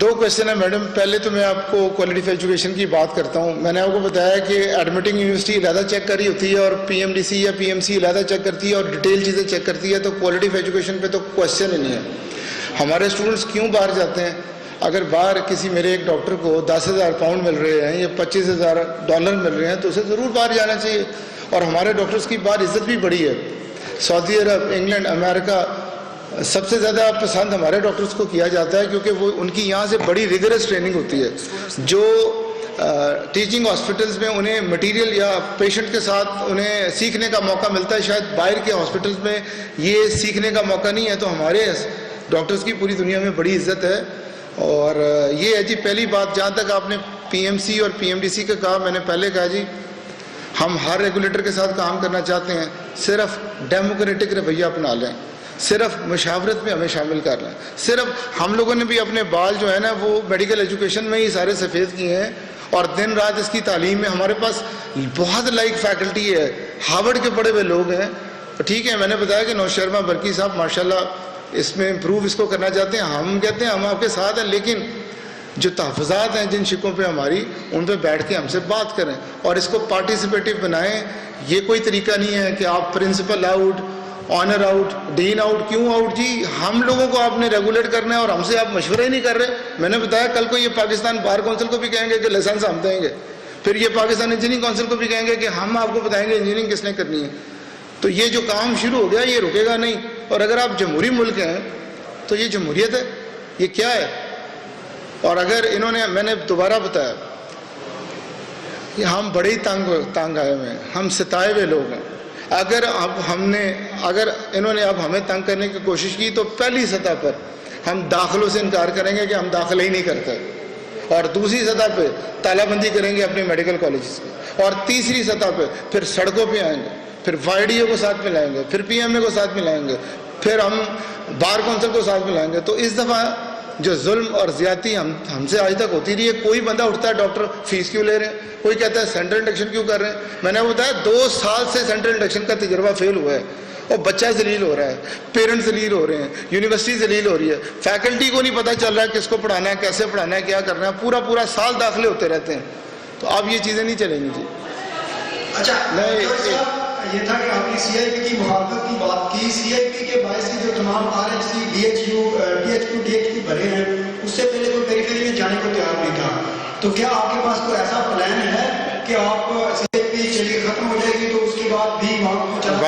دو کوشچن ہے میڈم. پہلے تو میں آپ کو کوالٹی آف ایجوکیشن کی بات کرتا ہوں. میں نے آپ کو بتایا کہ ایڈمٹنگ یونیورسٹی علیحدہ چیک کر رہی ہوتی ہے اور پی ایم ڈی سی یا پی ایم سی علیحدہ چیک کرتی ہے اور ڈیٹیل چیزیں چیک کرتی ہے. تو کوالٹی آف ایجوکیشن پہ تو کوشچن ہی نہیں ہے. ہمارے اسٹوڈنٹس کیوں باہر جاتے ہیں؟ اگر باہر کسی میرے ایک ڈاکٹر کو 10,000 پاؤنڈ مل رہے ہیں یا $25,000 مل رہے ہیں تو اسے ضرور باہر جانا چاہیے. اور ہمارے ڈاکٹرس کی باہر عزت بھی بڑی ہے. سعودی عرب، انگلینڈ، امریکہ، سب سے زیادہ پسند ہمارے ڈاکٹرز کو کیا جاتا ہے کیونکہ وہ ان کی یہاں سے بڑی ریگرس ٹریننگ ہوتی ہے. جو ٹیچنگ ہاسپٹلز میں انہیں مٹیریل یا پیشنٹ کے ساتھ انہیں سیکھنے کا موقع ملتا ہے، شاید باہر کے ہاسپٹلز میں یہ سیکھنے کا موقع نہیں ہے. تو ہمارے ڈاکٹرز کی پوری دنیا میں بڑی عزت ہے. اور یہ ہے جی پہلی بات. جہاں تک آپ نے پی ایم سی اور پی ایم ڈی سی کا کہا، میں نے پہلے کہا جی ہم ہر ریگولیٹر کے ساتھ کام کرنا چاہتے ہیں، صرف ڈیموکریٹک رویہ اپنا لیں، صرف مشاورت میں ہمیں شامل کر لیں. صرف ہم لوگوں نے بھی اپنے بال جو ہے نا وہ میڈیکل ایجوکیشن میں ہی سارے سفید کیے ہیں، اور دن رات اس کی تعلیم میں ہمارے پاس بہت لائق فیکلٹی ہے. ہارورڈ کے پڑھے ہوئے لوگ ہیں. ٹھیک ہے، میں نے بتایا کہ نوشرما برکی صاحب ماشاءاللہ اس میں امپروو اس کو کرنا چاہتے ہیں، ہم کہتے ہیں ہم آپ کے ساتھ ہیں، لیکن جو تحفظات ہیں جن شکوں پہ ہماری، ان پہ بیٹھ کے ہم سے بات کریں اور اس کو پارٹیسپیٹیو بنائیں۔ یہ کوئی طریقہ نہیں ہے کہ آپ پرنسپل آؤٹ، آنر آؤٹ، ڈین آؤٹ۔ کیوں آؤٹ جی؟ ہم لوگوں کو آپ نے ریگولیٹ کرنا ہے اور ہم سے آپ مشورہ ہی نہیں کر رہے۔ میں نے بتایا کل کو یہ پاکستان بار کونسل کو بھی کہیں گے کہ لائسنس ہم دیں گے، پھر یہ پاکستان انجینئرنگ کونسل کو بھی کہیں گے کہ ہم آپ کو بتائیں گے انجینئرنگ کس نے کرنی ہے۔ تو یہ جو کام شروع ہو گیا یہ رکے گا نہیں۔ اور اگر آپ جمہوری ملک ہیں تو یہ جمہوریت ہے، یہ کیا ہے؟ اور اگر انہوں نے، میں نے دوبارہ بتایا کہ ہم بڑے ہی تنگ آئے ہوئے ہیں، ہم ستائے ہوئے لوگ ہیں۔ اگر انہوں نے اب ہمیں تنگ کرنے کی کوشش کی تو پہلی سطح پر ہم داخلوں سے انکار کریں گے کہ ہم داخلہ ہی نہیں کرتے، اور دوسری سطح پہ تالہ بندی کریں گے اپنے میڈیکل کالجز کی، اور تیسری سطح پہ پھر سڑکوں پہ آئیں گے، پھر وائی ڈی او کو ساتھ ملائیں گے، پھر پی ایم اے کو ساتھ ملائیں گے، پھر ہم بار کونسل کو ساتھ ملائیں گے۔ تو اس دفعہ جو ظلم اور زیادتی ہم سے آج تک ہوتی رہی ہے، کوئی بندہ اٹھتا ہے ڈاکٹر فیس کیوں لے رہے ہیں، کوئی کہتا ہے سینٹرل انڈکشن کیوں کر رہے ہیں۔ میں نے بتایا 2 سال سے سینٹرل انڈکشن کا تجربہ فیل ہوا ہے، اور بچہ ذلیل ہو رہا ہے، پیرنٹس ذلیل ہو رہے ہیں، یونیورسٹی ذلیل ہو رہی ہے، فیکلٹی کو نہیں پتہ چل رہا ہے کس کو پڑھانا ہے، کیسے پڑھانا ہے، کیا کرنا ہے، پورا سال داخلے ہوتے رہتے ہیں۔ تو اب یہ چیزیں نہیں چلیں گی جی۔ اچھا یہ تھا کہ آپ نے سی آئی پی کی مخالفت کی بات کی، سی آئی پی کے باعث جو تمام R H C, D H Q بھرے ہیں، اس سے پہلے کوئی پیریفیری میں جانے کو تیار نہیں تھا، تو کیا آپ کے پاس کوئی ایسا پلان ہے کہ آپ سی آئی پی چلیے ختم ہو جائے گی تو اس کے بعد بھی وہاں کو چلا؟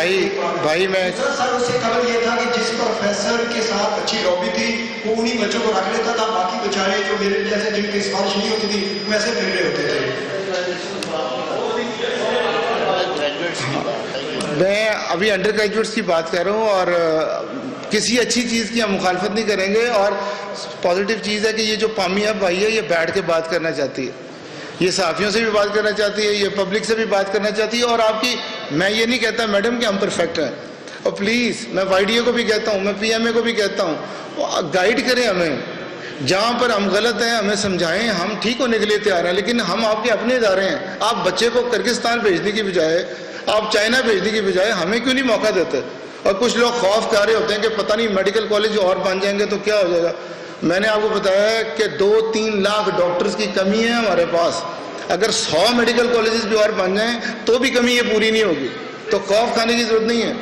بھائی میں سر اس سے قبل یہ تھا کہ جس پروفیسر کے ساتھ اچھی لابی تھی وہ انہی بچوں کو رکھ لیتا تھا، باقی بیچارے جو میرے جیسے جن کی سفارش نہیں ہوتی تھی ویسے پھر رہے ہوتے تھے۔ میں ابھی انڈر گریجویٹس کی بات کر رہا ہوں، اور کسی اچھی چیز کی ہم مخالفت نہیں کریں گے، اور پازیٹیو چیز ہے کہ یہ جو پامی اب آئی ہے یہ بیٹھ کے بات کرنا چاہتی ہے، یہ صحافیوں سے بھی بات کرنا چاہتی ہے، یہ پبلک سے بھی بات کرنا چاہتی ہے، اور آپ کی، میں یہ نہیں کہتا میڈم کہ ہم پرفیکٹ ہیں، اور پلیز میں وائی ڈی او کو بھی کہتا ہوں، میں پی ایم اے کو بھی کہتا ہوں، گائیڈ کریں ہمیں، جہاں پر ہم غلط ہیں ہمیں سمجھائیں، ہم ٹھیک ہونے کے لیے تیار ہیں، لیکن ہم آپ کے اپنے ادارے ہیں۔ آپ بچے کو کرگستان بھیجنے کی بجائے، آپ چائنا بھیجنے کی بجائے ہمیں کیوں نہیں موقع دیتے؟ اور کچھ لوگ خوف کھا رہے ہوتے ہیں کہ پتہ نہیں میڈیکل کالج اور بن جائیں گے تو کیا ہو جائے گا۔ میں نے آپ کو بتایا ہے کہ 2-3 لاکھ ڈاکٹرز کی کمی ہے ہمارے پاس، اگر 100 میڈیکل کالجز بھی اور بن جائیں تو بھی کمی یہ پوری نہیں ہوگی، تو خوف کھانے کی ضرورت نہیں ہے۔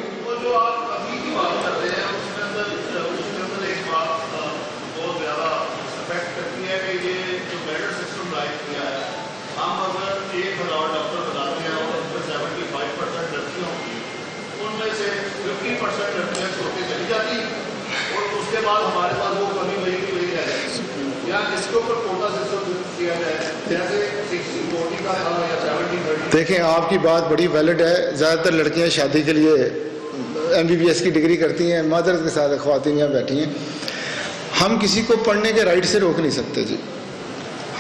دیکھیں آپ کی بات بڑی ویلڈ ہے، زیادہ تر لڑکیاں شادی کے لیے MBBS کی ڈگری کرتی ہیں، مادرز کے ساتھ خواتین یہاں بیٹھی ہیں۔ ہم کسی کو پڑھنے کے رائٹ سے روک نہیں سکتے جی،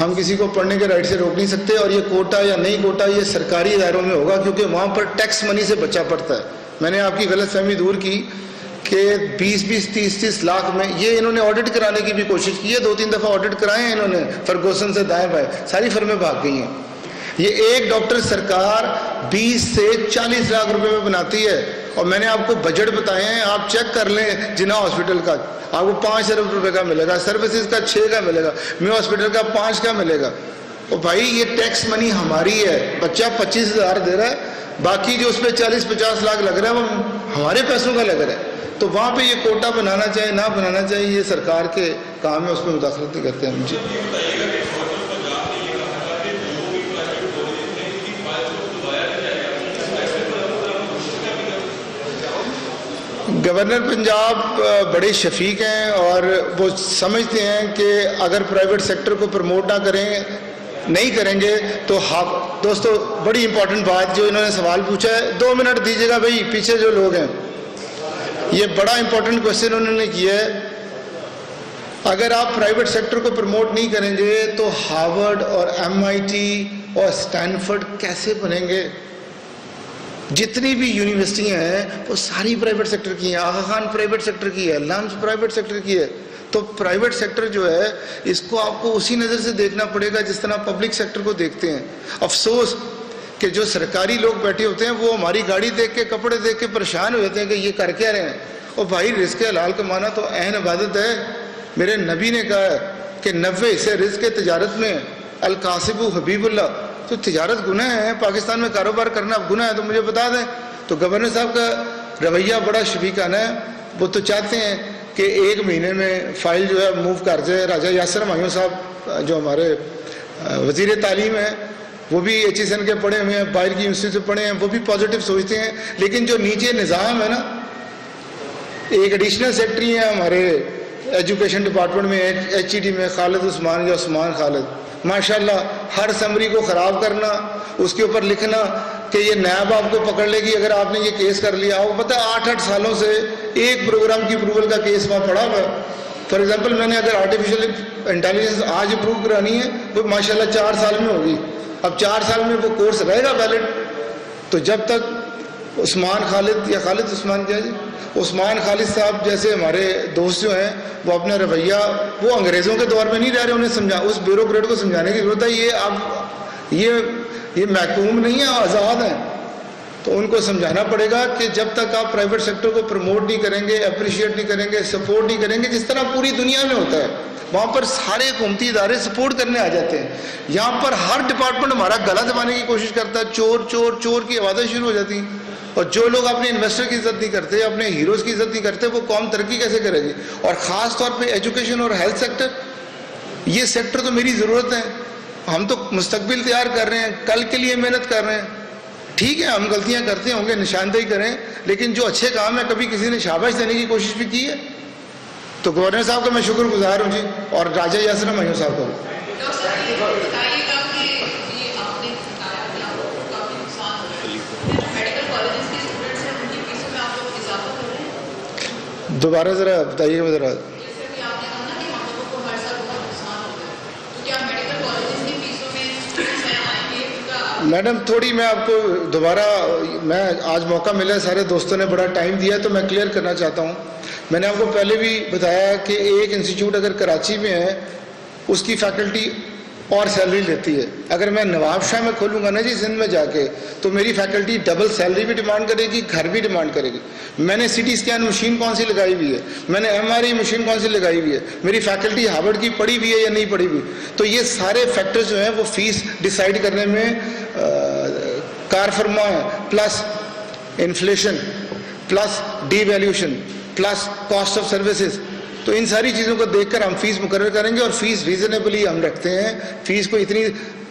ہم کسی کو پڑھنے کے رائٹ سے روک نہیں سکتے، اور یہ کوٹا یا نہیں کوٹا یہ سرکاری اداروں میں ہوگا، کیونکہ وہاں پر ٹیکس منی سے بچہ پڑتا ہے۔ میں نے آپ کی غلط فہمی دور کی کہ 20-20, 30-30 لاکھ میں، یہ انہوں نے آڈٹ کرانے کی بھی کوشش کی ہے، 2-3 دفعہ آڈٹ کرائے ہیں انہوں نے، فرگوسن سے دائیں بائیں، ساری فرمیں بھاگ گئی ہیں۔ یہ ایک ڈاکٹر سرکار 20 سے 40 لاکھ روپے میں بناتی ہے، اور میں نے آپ کو بجٹ بتائے ہیں، آپ چیک کر لیں جناح ہاسپٹل کا، آپ کو 5 ارب روپے کا ملے گا، سروسز کا 6 کا ملے گا، میو ہاسپٹل کا 5 کا ملے گا۔ اور بھائی یہ ٹیکس منی ہماری ہے، بچہ 25,000 دے رہا ہے، باقی جو اس پہ 40-50 لاکھ لگ رہا ہے وہ ہمارے پیسوں کا لگ رہا ہے۔ تو وہاں پہ یہ کوٹا بنانا چاہیے نہ بنانا چاہیے یہ سرکار کے کام ہے، اس میں مداخلت نہیں کرتے ہم جی۔ گورنر پنجاب بڑے شفیق ہیں، اور وہ سمجھتے ہیں کہ اگر پرائیویٹ سیکٹر کو پروموٹ نہ کریں، نہیں کریں گے تو دوستو بڑی امپورٹنٹ بات جو انہوں نے سوال پوچھا ہے، 2 منٹ دیجیے گا بھائی، پیچھے جو لوگ ہیں، یہ بڑا امپورٹنٹ کوشچن انہوں نے کیا ہے۔ اگر آپ پرائیویٹ سیکٹر کو پروموٹ نہیں کریں گے تو ہارورڈ اور MIT اور اسٹینفرڈ کیسے بنیں گے؟ جتنی بھی یونیورسٹیاں ہیں وہ ساری پرائیویٹ سیکٹر کی ہیں، آغا خان پرائیویٹ سیکٹر کی ہے، لمز پرائیویٹ سیکٹر کی ہے۔ تو پرائیویٹ سیکٹر جو ہے اس کو آپ کو اسی نظر سے دیکھنا پڑے گا جس طرح پبلک سیکٹر کو دیکھتے ہیں۔ افسوس کہ جو سرکاری لوگ بیٹھے ہوتے ہیں وہ ہماری گاڑی دیکھ کے، کپڑے دیکھ کے پریشان ہو جاتے ہیں کہ یہ کر کیا رہے ہیں، اور بھائی رزق حلال کمانا تو عین عبادت ہے. میرے نبی نے کہا ہے کہ 90 حصے رزق تجارت میں القاسب حبیب اللہ. تو تجارت گناہ ہے, پاکستان میں کاروبار کرنا گناہ ہے تو مجھے بتا دیں. تو گورنر صاحب کا رویہ بڑا شفیقانہ ہے. وہ تو چاہتے ہیں کہ 1 مہینے میں فائل جو ہے موو کر جائے. راجہ یاسر ہمایوں صاحب جو ہمارے وزیر تعلیم ہیں وہ بھی HSN کے پڑھے ہوئے ہیں, باہر کی یونیورسٹی سے پڑھے ہیں, وہ بھی پازیٹیو سوچتے ہیں. لیکن جو نیچے نظام ہے نا, ایک ایڈیشنل سیکرٹری ہیں ہمارے ایجوکیشن ڈپارٹمنٹ میں HED میں, خالد عثمان یا عثمان خالد, ماشاءاللہ ہر سمری کو خراب کرنا, اس کے اوپر لکھنا کہ یہ نیب آپ کو پکڑ لے گی اگر آپ نے یہ کیس کر لیا. آپ کو پتہ ہے 8 سالوں سے ایک پروگرام کی اپروول کا کیس وہاں پڑا ہوا ہے. فار ایگزامپل میں نے اگر آرٹیفیشیل انٹیلیجنس آج اپروو کرانی ہے وہ ماشاءاللہ 4 سال میں ہوگی. اب 4 سال میں وہ کورس رہے گا ویلڈ. تو جب تک عثمان خالد یا خالد عثمان کیا جی عثمان خالد صاحب جیسے ہمارے دوست جو ہیں وہ اپنا رویہ وہ انگریزوں کے دور میں نہیں رہ رہے, انہیں سمجھا اس بیوروکریٹ کو سمجھانے کی ضرورت ہے. یہ اب یہ محکوم نہیں ہیں, آزاد ہیں. تو ان کو سمجھانا پڑے گا کہ جب تک آپ پرائیویٹ سیکٹر کو پروموٹ نہیں کریں گے, اپریشیٹ نہیں کریں گے, سپورٹ نہیں کریں گے, جس طرح پوری دنیا میں ہوتا ہے وہاں پر سارے حکومتی ادارے سپورٹ کرنے آ جاتے ہیں. یہاں پر ہر ڈپارٹمنٹ ہمارا گلا دبانے کی کوشش کرتا ہے, چور چور چور کی آوازیں شروع ہو جاتی ہیں. اور جو لوگ اپنے انویسٹر کی عزت نہیں کرتے, اپنے ہیروز کی عزت نہیں کرتے, وہ قوم ترقی کیسے کرے گی؟ اور خاص طور پہ ایجوکیشن اور ہیلتھ سیکٹر, یہ سیکٹر تو میری ضرورت ہے. ہم تو مستقبل تیار کر رہے ہیں, کل کے لیے محنت کر رہے ہیں. ٹھیک ہے ہم غلطیاں کرتے ہوں گے, نشاندہی کریں, لیکن جو اچھے کام ہیں کبھی کسی نے شاباش دینے کی کوشش بھی کی ہے. تو گورنر صاحب کا میں شکر گزار ہوں جی, اور راجہ یاسر ہمایوں صاحب کا. دوبارہ ذرا بتائیے گا ذرا. میڈم تھوڑی میں آپ کو دوبارہ, میں آج موقع ملا ہے, سارے دوستوں نے بڑا ٹائم دیا تو میں کلیئر کرنا چاہتا ہوں. میں نے آپ کو پہلے بھی بتایا کہ ایک انسٹیٹیوٹ اگر کراچی میں ہے اس کی فیکلٹی اور سیلری لیتی ہے. اگر میں نواب شاہ میں کھولوں گا نا جی سندھ میں جا کے, تو میری فیکلٹی ڈبل سیلری بھی ڈیمانڈ کرے گی, گھر بھی ڈیمانڈ کرے گی. میں نے CT اسکین مشین کون سی لگائی ہوئی ہے, میں نے MRI مشین کون سی لگائی ہوئی ہے, میری فیکلٹی ہارورڈ کی پڑھی ہوئی ہے یا نہیں پڑھی ہوئی. تو یہ سارے فیکٹرز جو ہیں وہ فیس ڈیسائیڈ کرنے میں کار فرما ہے, plus inflation, plus devaluation, plus cost of services. تو ان ساری چیزوں کو دیکھ کر ہم فیس مقرر کریں گے, اور فیس ریزنیبلی ہم رکھتے ہیں. فیس کو اتنی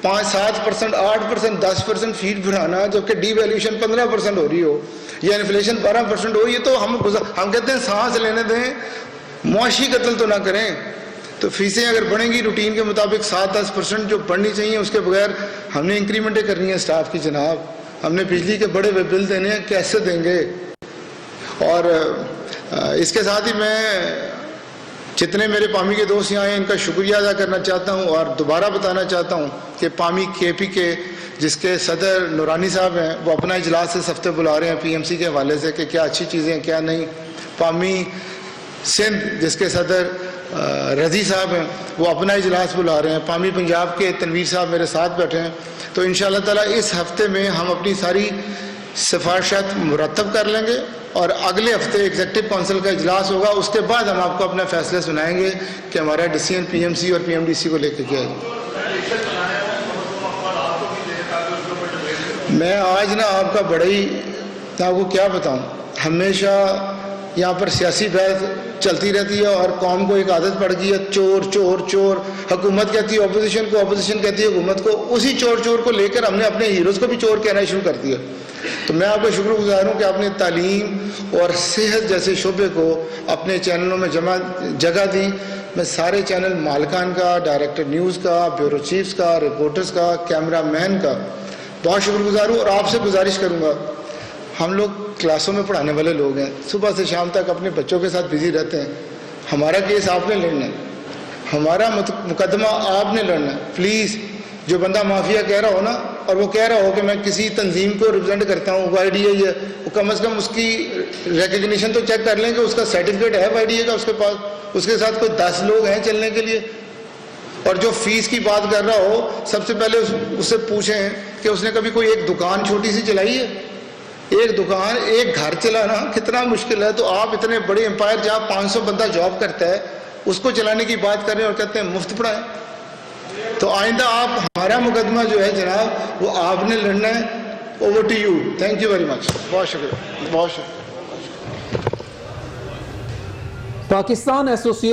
5-7%, 8%, 10% فیس بڑھانا جبکہ ڈی ویلیوشن 15% ہو رہی ہو یا انفلیشن 12% ہو, یہ تو ہم کہتے ہیں سانس لینے دیں, معاشی قتل تو نہ کریں. تو فیسیں اگر بڑھیں گی روٹین کے مطابق 7-10% جو بڑھنی چاہیے, اس کے بغیر ہم نے انکریمنٹیں کرنی ہیں اسٹاف کی. جناب ہم نے بجلی کے بڑے بل دینے ہیں, کیسے دیں گے؟ اور اس کے ساتھ ہی میں جتنے میرے پامی کے دوست یہاں ہیں ان کا شکریہ ادا کرنا چاہتا ہوں, اور دوبارہ بتانا چاہتا ہوں کہ پامی KP کے جس کے صدر نورانی صاحب ہیں وہ اپنا اجلاس اس ہفتے بلا رہے ہیں PMC کے حوالے سے کہ کیا اچھی چیزیں ہیں کیا نہیں. پامی سندھ جس کے صدر رضی صاحب ہیں وہ اپنا اجلاس بلا رہے ہیں. پامی پنجاب کے تنویر صاحب میرے ساتھ بیٹھے ہیں. تو انشاءاللہ تعالیٰ اس ہفتے میں ہم اپنی ساری سفارشات مرتب کر لیں گے, اور اگلے ہفتے ایگزیکٹو کونسل کا اجلاس ہوگا, اس کے بعد ہم آپ کو اپنا فیصلے سنائیں گے کہ ہمارا ڈیسیژن PMC اور PMDC کو لے کے کیا ہے. میں آج نا آپ کا بڑا ہی, میں آپ کو کیا بتاؤں, ہمیشہ یہاں پر سیاسی بحث چلتی رہتی ہے اور قوم کو ایک عادت پڑ گئی ہے چور چور چور. حکومت کہتی ہے اپوزیشن کو, اپوزیشن کہتی ہے حکومت کو. اسی چور چور کو لے کر ہم نے اپنے ہیروز کو بھی چور کہنا شروع کر دیا. تو میں آپ کو شکر گزار ہوں کہ آپ نے تعلیم اور صحت جیسے شعبے کو اپنے چینلوں میں جگہ دی. میں سارے چینل مالکان کا, ڈائریکٹر نیوز کا, بیورو چیفز کا, رپورٹرز کا, کیمرہ مین کا بہت شکر گزار ہوں. اور آپ سے گزارش کروں گا, ہم لوگ کلاسوں میں پڑھانے والے لوگ ہیں, صبح سے شام تک اپنے بچوں کے ساتھ بزی رہتے ہیں. ہمارا کیس آپ نے لڑنا ہے, ہمارا مقدمہ آپ نے لڑنا ہے. پلیز جو بندہ مافیا کہہ رہا ہو نا, اور وہ کہہ رہا ہو کہ میں کسی تنظیم کو ریپرزینٹ کرتا ہوں YDA ہے, وہ کم از کم اس کی ریکگنیشن تو چیک کر لیں کہ اس کا سرٹیفکیٹ ہے YDA کا اس کے پاس, اس کے ساتھ کوئی 10 لوگ ہیں چلنے کے لیے. اور جو فیس کی بات کر رہا ہو, سب سے پہلے اس سے پوچھیں کہ اس نے کبھی کوئی ایک دکان چھوٹی سی چلائی ہے, ایک دکان ایک گھر چلانا کتنا مشکل ہے، تو آپ اتنے بڑے امپائر جہاں 500 بندہ جاب کرتا ہے اس کو چلانے کی بات کریں اور کہتے ہیں مفت پڑھائیں. تو آئندہ آپ ہمارا مقدمہ جو ہے جناب وہ آپ نے لڑنا ہے. Over to you. Thank you very much. بہت شکریہ، بہت شکریہ. پاکستان ایسوسی